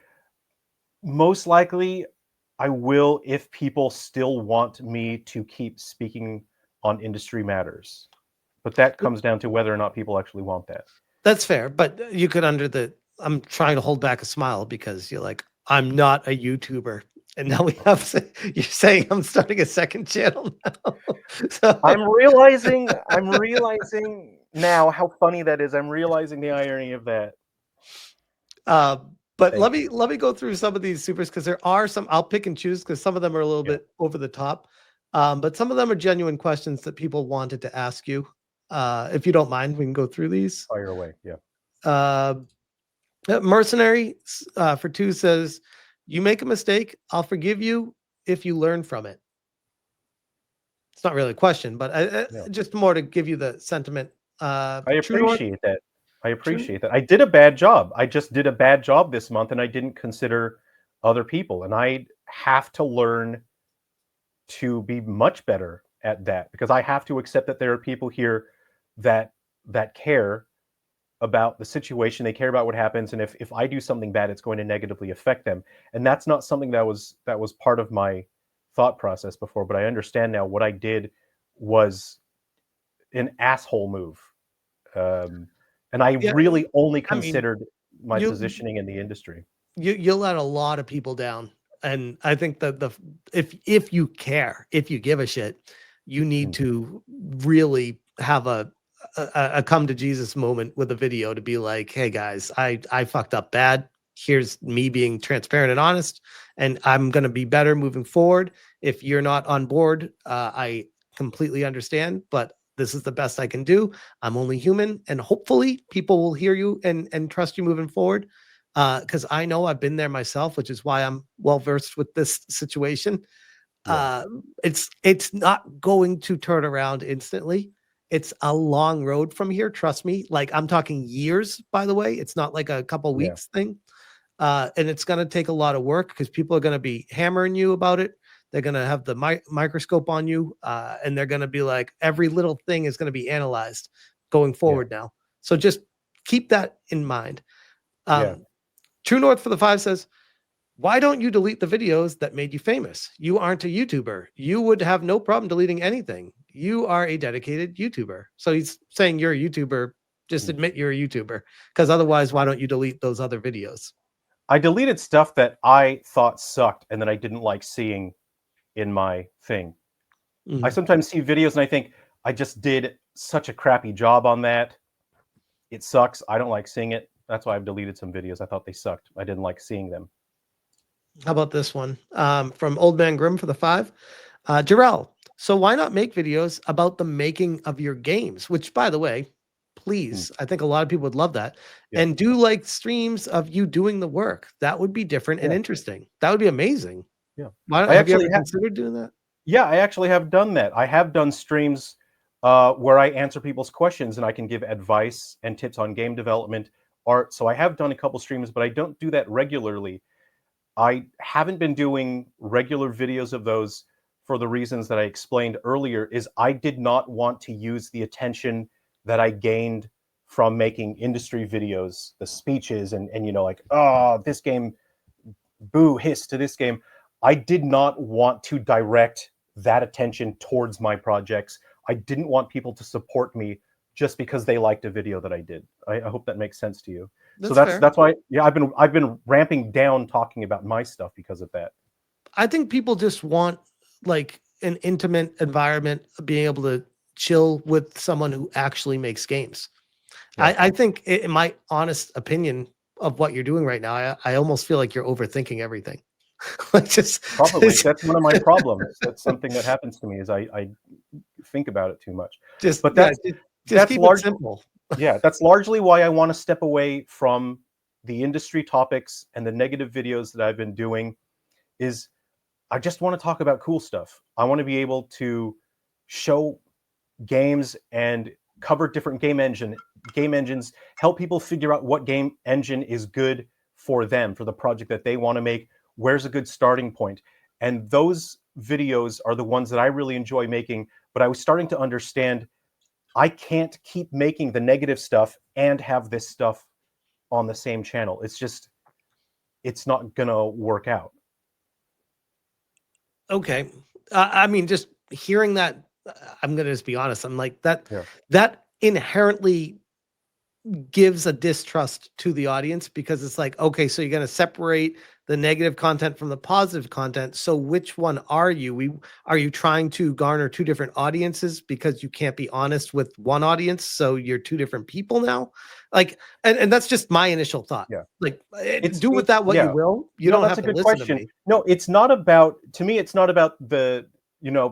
I will if people still want me to keep speaking on industry matters. But that comes down to whether or not people actually want that. That's fair, but you could I'm trying to hold back a smile because you're like, I'm not a YouTuber. And now you're saying I'm starting a second channel now. So I'm realizing now how funny that is. I'm realizing the irony of that. but Thank let me go through some of these supers, because there are some, I'll pick and choose because some of them are a little Yeah. bit over the top. But some of them are genuine questions that people wanted to ask you. If you don't mind, we can go through these. Fire away. Yeah. Mercenary for 2 says, you make a mistake, I'll forgive you if you learn from it. It's not really a question, but just more to give you the sentiment. I True North, appreciate that. I did a bad job. I just did a bad job this month, and I didn't consider other people. And I have to learn to be much better at that, because I have to accept that there are people here that care about the situation. They care about what happens, and if I do something bad, it's going to negatively affect them. And that's not something that was part of my thought process before. But I understand now what I did was an asshole move. And I really only considered my positioning in the industry. You let a lot of people down, and I think that if you care, if you give a shit, you need to really have a come to Jesus moment with a video to be like, hey guys, I fucked up bad. Here's me being transparent and honest, and I'm going to be better moving forward. If you're not on board, I completely understand, but this is the best I can do. I'm only human, and hopefully people will hear you and trust you moving forward. Because I know I've been there myself, which is why I'm well versed with this situation. It's not going to turn around instantly. It's a long road from here. Trust me. Like, I'm talking years, by the way. It's not like a couple weeks thing. And it's going to take a lot of work because people are going to be hammering you about it. They're going to have the microscope on you, and they're going to be like, every little thing is going to be analyzed going forward now. So just keep that in mind. True North for the 5 says, why don't you delete the videos that made you famous? You aren't a YouTuber. You would have no problem deleting anything. You are a dedicated YouTuber. So he's saying you're a YouTuber. Just admit you're a YouTuber, because otherwise, why don't you delete those other videos? I deleted stuff that I thought sucked and that I didn't like seeing in my thing. I sometimes see videos and I think, I just did such a crappy job on that. It sucks. I don't like seeing it. That's why I've deleted some videos. I thought they sucked. I didn't like seeing them. How about this one? From Old Man Grim for the 5. Jarrel, so why not make videos about the making of your games? Which, by the way, please. I think a lot of people would love that. Yeah. And do like streams of you doing the work. That would be different and interesting. That would be amazing. Yeah. Have you ever considered doing that? Yeah, I actually have done that. I have done streams where I answer people's questions and I can give advice and tips on game development, art. So I have done a couple streams, but I don't do that regularly. I haven't been doing regular videos of those for the reasons that I explained earlier. Is I did not want to use the attention that I gained from making industry videos, the speeches and you know, like, oh, this game, boo, hiss to this game. I did not want to direct that attention towards my projects. I didn't want people to support me just because they liked a video that I did. I hope that makes sense to you. That's why, yeah, I've been ramping down talking about my stuff because of that. I think people just want like an intimate environment, being able to chill with someone who actually makes games. Yeah. I think, in my honest opinion of what you're doing right now, I almost feel like you're overthinking everything. Like probably that's one of my problems. That's something that happens to me is I think about it too much. But that's keep it simple. Yeah, that's largely why I want to step away from the industry topics and the negative videos that I've been doing. Is I just want to talk about cool stuff. I want to be able to show games and cover different game engines, help people figure out what game engine is good for them, for the project that they want to make. Where's a good starting point? And those videos are the ones that I really enjoy making, but I was starting to understand I can't keep making the negative stuff and have this stuff on the same channel. It's not gonna work out. Okay. I mean, just hearing that, I'm gonna just be honest. I'm like that. Yeah. That inherently gives a distrust to the audience, because it's like, okay, so you're going to separate the negative content from the positive content. So which one are you? Are you trying to garner two different audiences because you can't be honest with one audience? So you're two different people now. Like, and that's just my initial thought. Yeah. Like, do with that what you will. You don't have to listen to me. No, it's not about, to me, it's not about the,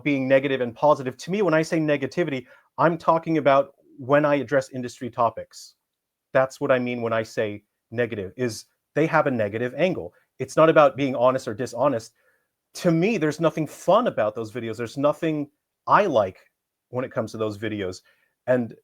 being negative and positive. To me, when I say negativity, I'm talking about when I address industry topics. That's what I mean when I say negative, is they have a negative angle. It's not about being honest or dishonest. To me, there's nothing fun about those videos. There's nothing I like when it comes to those videos. And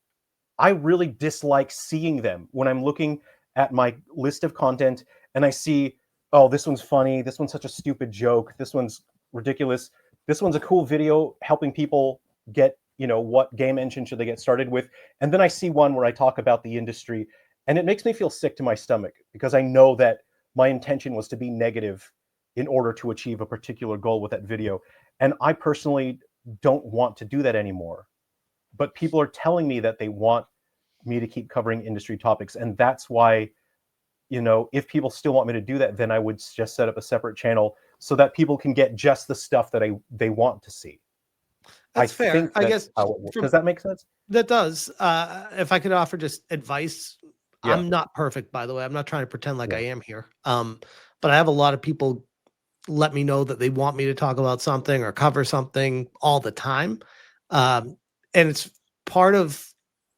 I really dislike seeing them when I'm looking at my list of content and I see, oh, this one's funny. This one's such a stupid joke. This one's ridiculous. This one's a cool video helping people get, what game engine should they get started with. And then I see one where I talk about the industry and it makes me feel sick to my stomach, because I know that my intention was to be negative in order to achieve a particular goal with that video. And I personally don't want to do that anymore. But people are telling me that they want me to keep covering industry topics. And that's why, if people still want me to do that, then I would just set up a separate channel so that people can get just the stuff that they want to see. That's fair. I guess. Does that make sense? That does. If I could offer just advice, yeah. I'm not perfect, by the way. I'm not trying to pretend like I am here. But I have a lot of people let me know that they want me to talk about something or cover something all the time. And it's part of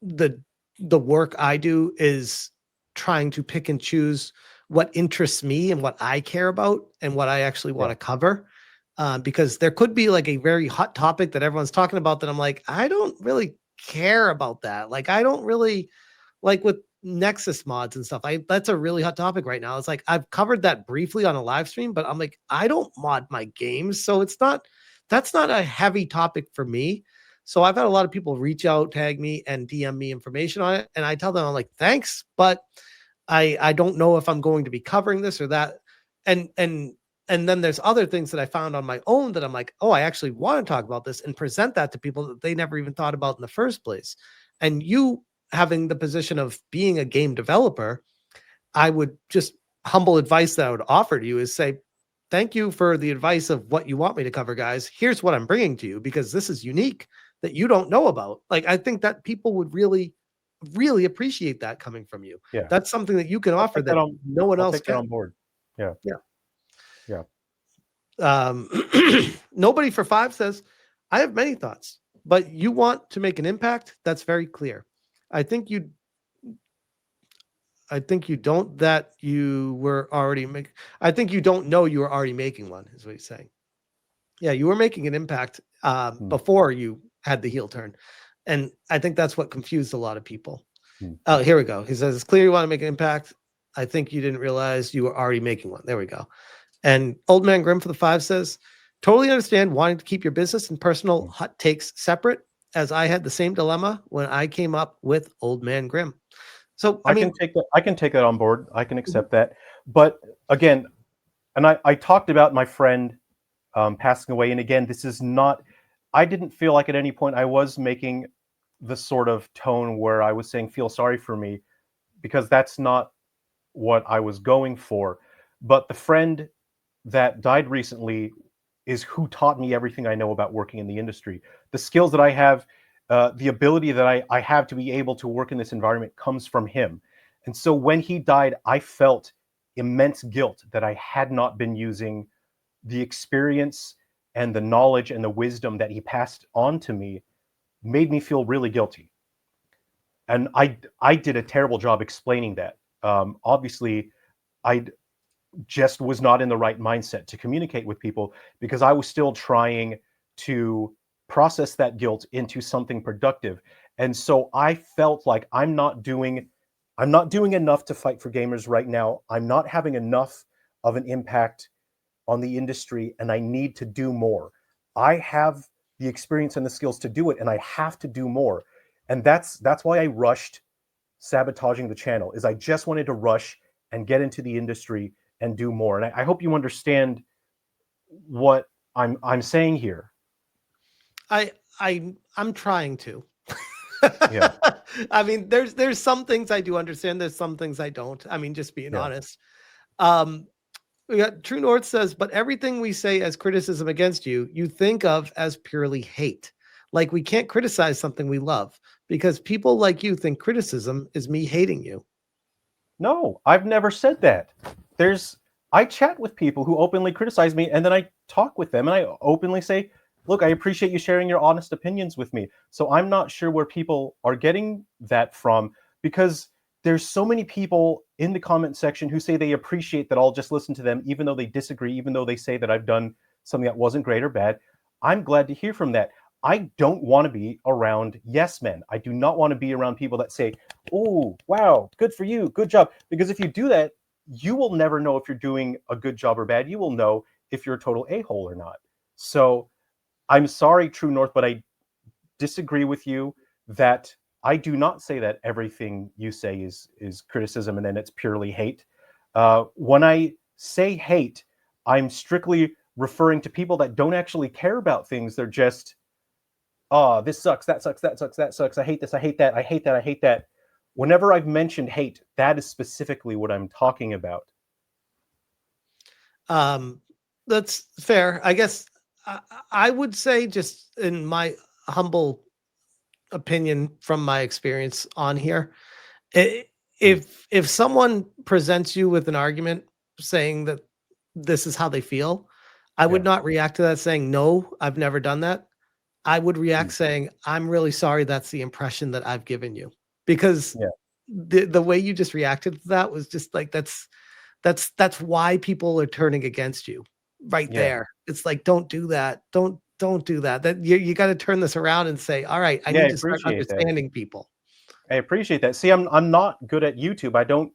the work I do is trying to pick and choose what interests me and what I care about and what I actually want to cover. Because there could be like a very hot topic that everyone's talking about that I'm like, I don't really care about that. Like, I don't really like with Nexus mods and stuff. That's a really hot topic right now. It's like, I've covered that briefly on a live stream, but I'm like, I don't mod my games. So that's not a heavy topic for me. So I've had a lot of people reach out, tag me and DM me information on it. And I tell them, I'm like, thanks, but I don't know if I'm going to be covering this or that. And then there's other things that I found on my own that I'm like, oh, I actually want to talk about this and present that to people that they never even thought about in the first place. And you having the position of being a game developer, I would just humble advice that I would offer to you is say, thank you for the advice of what you want me to cover, guys. Here's what I'm bringing to you, because this is unique that you don't know about. Like, I think that people would really, really appreciate that coming from you. Yeah. That's something that you can offer that no one else can. On board. Yeah. Yeah. Yeah. Nobody for 5 says, I have many thoughts, but you want to make an impact. That's very clear. I think you'd I think you don't that you were already make. I think you don't know you were already making one. Is what he's saying. Yeah, you were making an impact Hmm. before you had the heel turn, and I think that's what confused a lot of people. Hmm. Oh, here we go. He says it's clear you want to make an impact. I think you didn't realize you were already making one. There we go. And Old Man Grim for the 5 says, totally understand wanting to keep your business and personal Hmm. hot takes separate, as I had the same dilemma when I came up with Old Man Grim. So, I I can mean, take that. I can take that on board. I can mhm, accept that. But again, and I talked about my friend passing away. And again, this is not. I didn't feel like at any point I was making the sort of tone where I was saying feel sorry for me, because that's not what I was going for. But the friend that died recently is who taught me everything I know about working in the industry. The skills that I have, the ability that I have to be able to work in this environment comes from him. And so when he died, I felt immense guilt that I had not been using the experience and the knowledge and the wisdom that he passed on to me. Made me feel really guilty. And I did a terrible job explaining that. Obviously, I just was not in the right mindset to communicate with people, because I was still trying to process that guilt into something productive. And so I felt like I'm not doing enough to fight for gamers right now. I'm not having enough of an impact on the industry, and I need to do more. I have the experience and the skills to do it, and I have to do more. And that's why I rushed sabotaging the channel. Is I just wanted to rush and get into the industry and do more. And I hope you understand what I'm saying here. I I'm trying to. Yeah, I mean, there's some things I do understand. There's some things I don't. I mean, just being yeah. honest. We got True North says, but everything we say as criticism against you, you think of as purely hate. Like we can't criticize something we love because people like you think criticism is me hating you. No, I've never said that. There's I chat with people who openly criticize me, and then I talk with them and I openly say, "Look, I appreciate you sharing your honest opinions with me." So I'm not sure where people are getting that from, because there's so many people in the comment section who say they appreciate that I'll just listen to them even though they disagree, even though they say that I've done something that wasn't great or bad. I'm glad to hear from that. I don't want to be around yes men. I do not want to be around people that say, "Oh, wow, good for you, good job." Because if you do that, you will never know if you're doing a good job or bad. You will know if you're a total a-hole or not. So I'm sorry, True North, but I disagree with you that I do not say that everything you say is criticism and then it's purely hate. When I say hate, I'm strictly referring to people that don't actually care about things. They're just, oh, this sucks, that sucks, that sucks, that sucks. I hate this, I hate that, I hate that, I hate that. Whenever I've mentioned hate, that is specifically what I'm talking about. Um, that's fair. I guess I, I would say, just in my humble opinion from my experience on here, i- Mm. if someone presents you with an argument saying that this is how they feel, I would Yeah. not react to that saying, no, I've never done that. I would react Mm. saying, I'm really sorry that's the impression that I've given you. Because Yeah. the way you just reacted to that was just like that's why people are turning against you right Yeah. there. It's like, don't do that. Don't do that. That you got to turn this around and say, all right, I Yeah, I need to start appreciate that. understanding people. I appreciate that. See, I'm not good at YouTube. I don't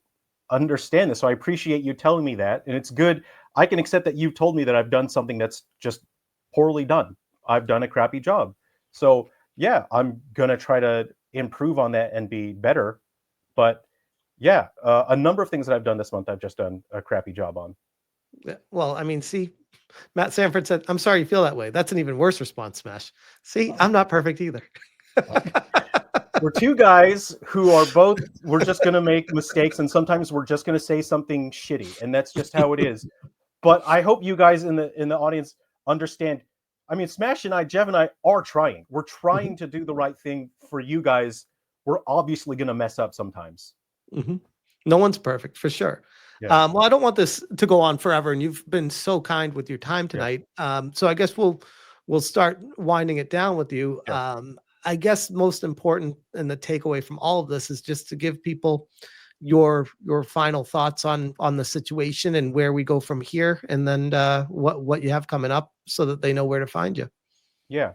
understand this, so I appreciate you telling me that, and it's good. I can accept that you've told me that I've done something that's just poorly done. I've done a crappy job. So yeah, I'm gonna try to improve on that and be better. But yeah, a number of things that I've done this month, I've just done a crappy job on. Yeah, well, I mean, see, Matt Sanford said, I'm sorry you feel that way. That's an even worse response, Smash. See, I'm not perfect either. We're two guys who are both, we're just going to make mistakes, and sometimes we're just going to say something shitty, and that's just how it is. But I hope you guys in the audience understand. I mean, Smash and I, Jeff and I, are trying. We're Mhm, trying to do the right thing for you guys. We're obviously going to mess up sometimes. mhm. No one's perfect for sure. Yeah, Well, I don't want this to go on forever, and you've been so kind with your time yeah, tonight. So I guess we'll start winding it down with you. yeah. I guess most important and the takeaway from all of this is just to give people your final thoughts on the situation and where we go from here, and then what you have coming up, so that they know where to find you. Yeah.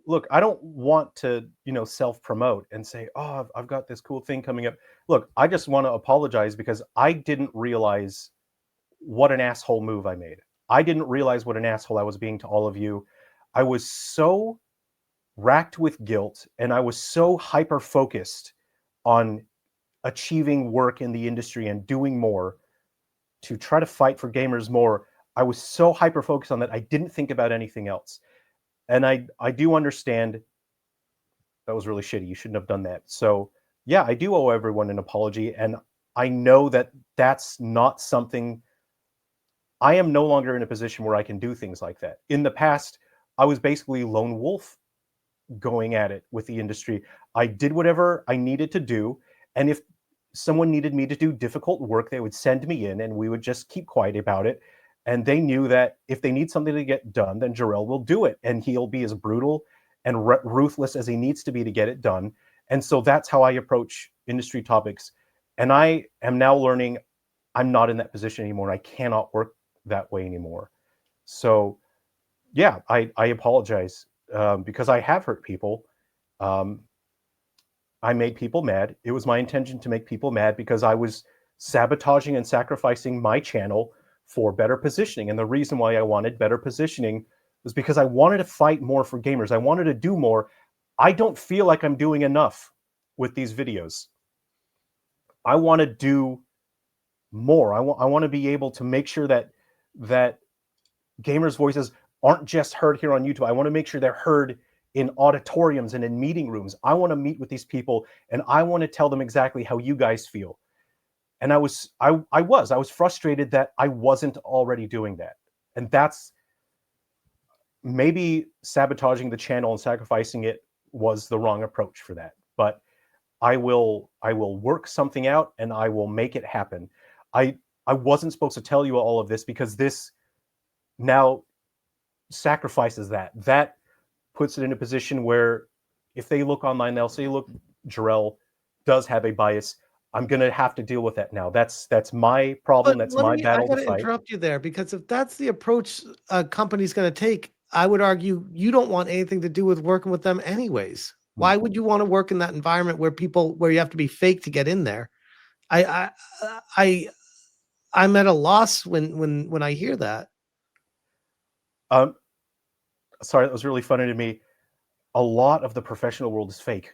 Look, I don't want to, self-promote and say, "Oh, I've got this cool thing coming up." Look, I just want to apologize because I didn't realize what an asshole move I made. I didn't realize what an asshole I was being to all of you. I was so racked with guilt, and I was so hyper focused on achieving work in the industry and doing more to try to fight for gamers more. I was so hyper focused on that I didn't think about anything else. And I do understand that was really shitty. You shouldn't have done that. So, yeah, I do owe everyone an apology, and I know that that's not something. I am no longer in a position where I can do things like that. In the past, I was basically lone wolf going at it with the industry. I did whatever I needed to do, and if someone needed me to do difficult work, they would send me in, and we would just keep quiet about it. And they knew that if they need something to get done, then Jarrel will do it, and he'll be as brutal and ruthless as he needs to be to get it done. And so that's how I approach industry topics. And I am now learning I'm not in that position anymore. I cannot work that way anymore. So, yeah, I apologize because I have hurt people. Um, I made people mad. It was my intention to make people mad because I was sabotaging and sacrificing my channel for better positioning. And the reason why I wanted better positioning was because I wanted to fight more for gamers. I wanted to do more. I don't feel like I'm doing enough with these videos. I want to do more. I want to be able to make sure that gamers' voices aren't just heard here on YouTube. I want to make sure they're heard in auditoriums and in meeting rooms. I want to meet with these people, and I want to tell them exactly how you guys feel. And I was frustrated that I wasn't already doing that. And that's maybe sabotaging the channel and sacrificing it was the wrong approach for that. But I will work something out, and I will make it happen. I wasn't supposed to tell you all of this because this now sacrifices that. That puts it in a position where if they look online, they'll say, look, Jarrel does have a bias. I'm going to have to deal with that now. That's my problem. That's my battle to I got to fight. interrupt you there, because if that's the approach a company's going to take, I would argue you don't want anything to do with working with them anyways. Why would you want to work in that environment where you have to be fake to get in there? I I'm at a loss when I hear that. Sorry, that was really funny to me. A lot of the professional world is fake.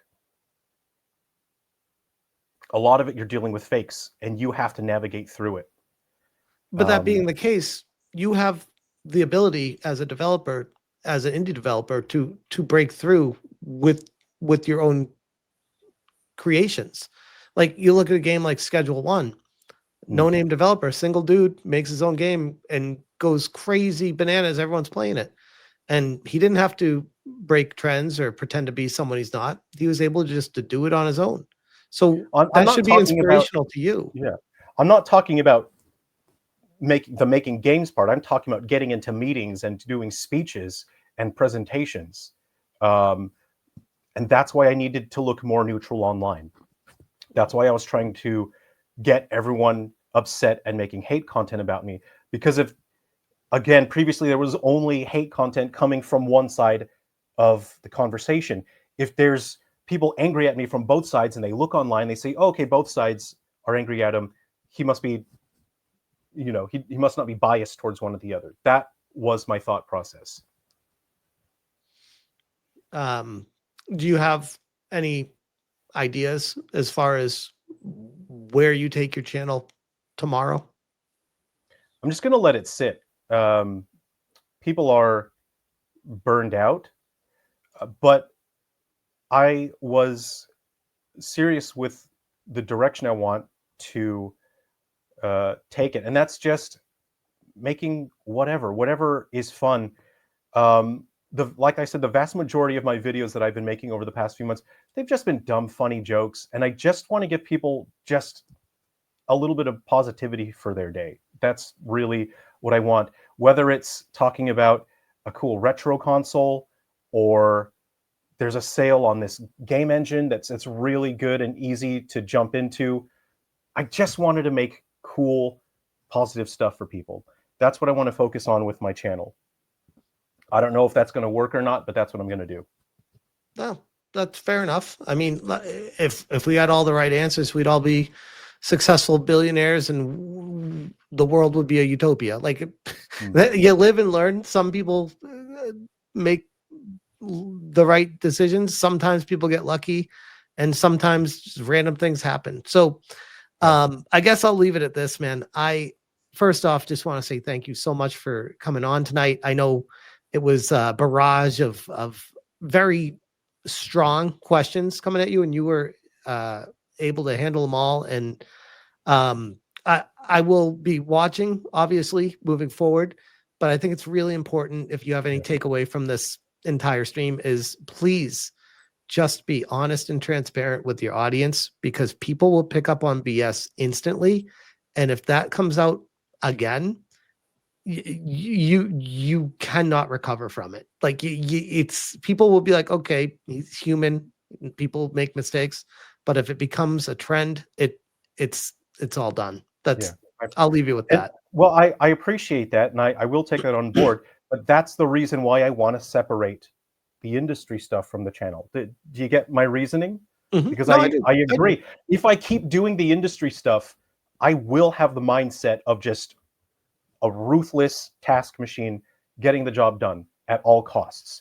A lot of it, you're dealing with fakes, and you have to navigate through it. But that being the case, you have the ability as a developer, as an indie developer, to break through with your own creations. Like, you look at a game like Schedule One, no name developer, single dude makes his own game and goes crazy bananas. Everyone's playing it. And he didn't have to break trends or pretend to be someone he's not. He was able just to do it on his own. So I'm that not should be talking about, inspirational to you. yeah, I'm not talking about making games part. I'm talking about getting into meetings and doing speeches and presentations. And that's why I needed to look more neutral online. That's why I was trying to get everyone upset and making hate content about me. Because if, again, previously there was only hate content coming from one side of the conversation. If there's people angry at me from both sides and they look online, they say, oh, okay, both sides are angry at him. He must be, he must not be biased towards one or the other. That was my thought process. Do you have any ideas as far as where you take your channel tomorrow? I'm just going to let it sit. People are burned out, but I was serious with the direction I want to take it, and that's just making whatever is fun. Like I said, the vast majority of my videos that I've been making over the past few months, they've just been dumb, funny jokes, and I just want to give people just a little bit of positivity for their day. That's really what I want. Whether it's talking about a cool retro console, or there's a sale on this game engine that's really good and easy to jump into. I just wanted to make cool, positive stuff for people. That's what I want to focus on with my channel. I don't know if that's going to work or not, but that's what I'm going to do. No, that's fair enough. I mean, if we had all the right answers, we'd all be successful billionaires and the world would be a utopia. Like you live and learn. Some people make the right decisions. Sometimes people get lucky and sometimes just random things happen. So I guess I'll leave it at this, man. I first off just want to say thank you so much for coming on tonight. I know it was a barrage of very strong questions coming at you, and you were able to handle them all. And I will be watching, obviously, moving forward. But I think it's really important, if you have any takeaway from this entire stream, is please just be honest and transparent with your audience, because people will pick up on BS instantly. And if that comes out again, you cannot recover from it. Like it's people will be like, okay, he's human. People make mistakes, but if it becomes a trend, it's all done. I'll leave you with that. Well, I appreciate that, and I will take that on board. But that's the reason why I want to separate the industry stuff from the channel. Do you get my reasoning? Because I agree. If I keep doing the industry stuff, I will have the mindset of just a ruthless task machine getting the job done at all costs.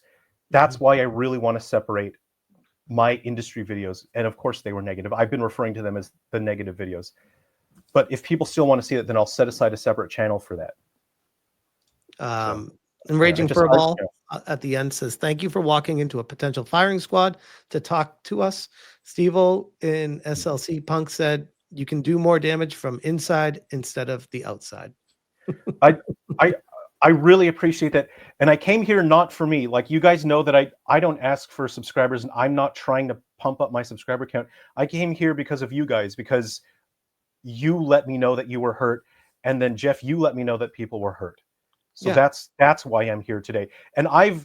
That's why I really want to separate my industry videos. And of course they were negative. I've been referring to them as the negative videos. But if people still want to see it, then I'll set aside a separate channel for that. And Raging Furball at the end says, thank you for walking into a potential firing squad to talk to us. Steve-O in SLC Punk said, you can do more damage from inside instead of the outside. I really appreciate that. And I came here not for me. Like, you guys know that I don't ask for subscribers, and I'm not trying to pump up my subscriber count. I came here because of you guys, because you let me know that you were hurt. And then Jeff, you let me know that people were hurt. So that's why I'm here today. And I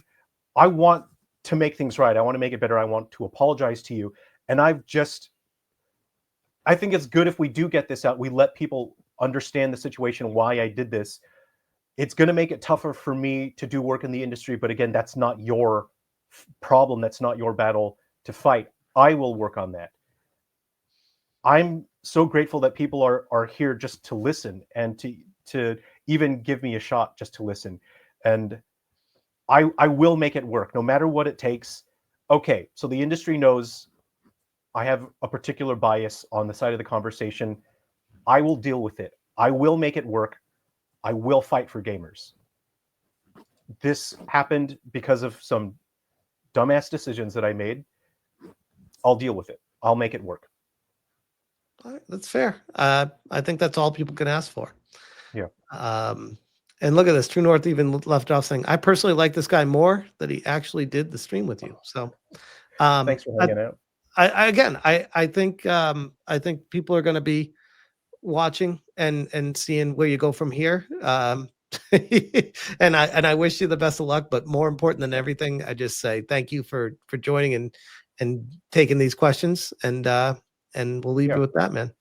want to make things right. I want to make it better. I want to apologize to you. And I think it's good if we do get this out, we let people understand the situation, why I did this. It's going to make it tougher for me to do work in the industry. But again, that's not your problem. That's not your battle to fight. I will work on that. I'm so grateful that people are here just to listen and to even give me a shot just to listen. And I will make it work no matter what it takes. Okay, so the industry knows I have a particular bias on the side of the conversation. I will deal with it. I will make it work. I will fight for gamers. This happened because of some dumbass decisions that I made. I'll deal with it. I'll make it work. All right, that's fair. I think that's all people can ask for. Yeah. And look at this. True North even left off saying, I personally like this guy more that he actually did the stream with you. So thanks for hanging out. I think people are going to be watching and seeing where you go from here. And I wish you the best of luck, but more important than everything, I just say thank you for joining and taking these questions, and we'll leave you with that, man.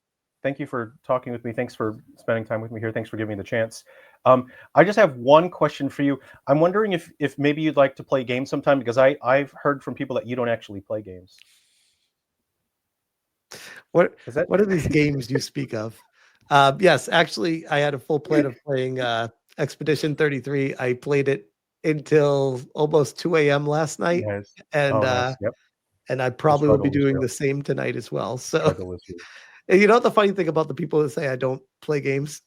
Thank you for talking with me. Thanks for spending time with me here. Thanks for giving me the chance. I just have one question for you. I'm wondering if maybe you'd like to play games sometime, because I've heard from people that you don't actually play games. What are these games you speak of? Yes, actually, I had a full plan of playing Expedition 33. I played it until almost 2 a.m. last night, and and I probably will be doing the same tonight as well. So, you know, the funny thing about the people that say I don't play games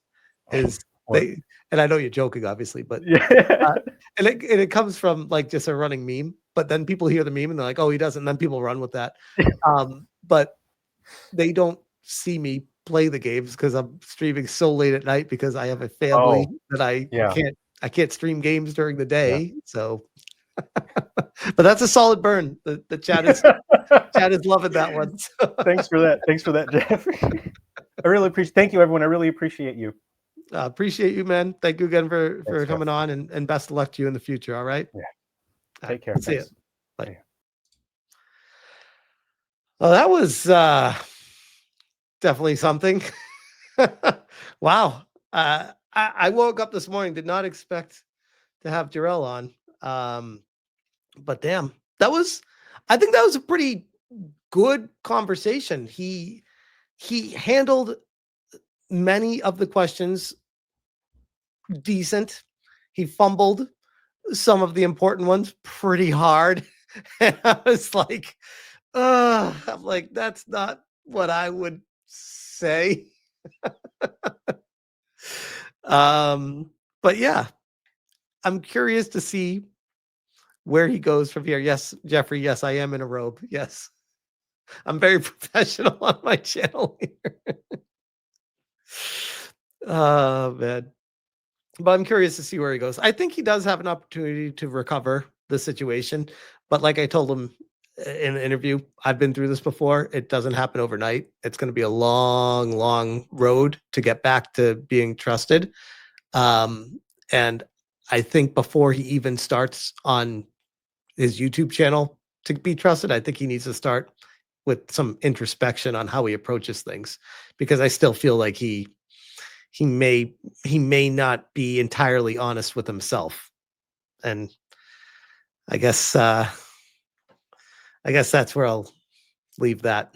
is and I know you're joking, obviously, but and it comes from like just a running meme. But then people hear the meme and they're like, "Oh, he doesn't." And then people run with that. But they don't see me play the games because I'm streaming so late at night, because I have a family that I can't stream games during the day. So, but that's a solid burn. The chat is loving that one. So. Thanks for that, Jeff. I really appreciate. Thank you, everyone. I really appreciate you. Appreciate you, man. Thank you again for coming on, and best of luck to you in the future. All right. Yeah. Take care. See you. Bye. Well, that was definitely something. Wow. I woke up this morning, did not expect to have Jarrel on. But damn, I think that was a pretty good conversation. He handled many of the questions decent. He fumbled some of the important ones pretty hard. And I was like, I'm like, that's not what I would say. But yeah, I'm curious to see where he goes from here. Yes, Jeffrey, yes, I am in a robe. Yes. I'm very professional on my channel here. Oh man. But I'm curious to see where he goes. I think he does have an opportunity to recover the situation. But like I told him in the interview, I've been through this before. It doesn't happen overnight. It's going to be a long, long road to get back to being trusted. And I think before he even starts on his YouTube channel to be trusted, I think he needs to start with some introspection on how he approaches things, because I still feel like he may not be entirely honest with himself. And I guess that's where I'll leave that.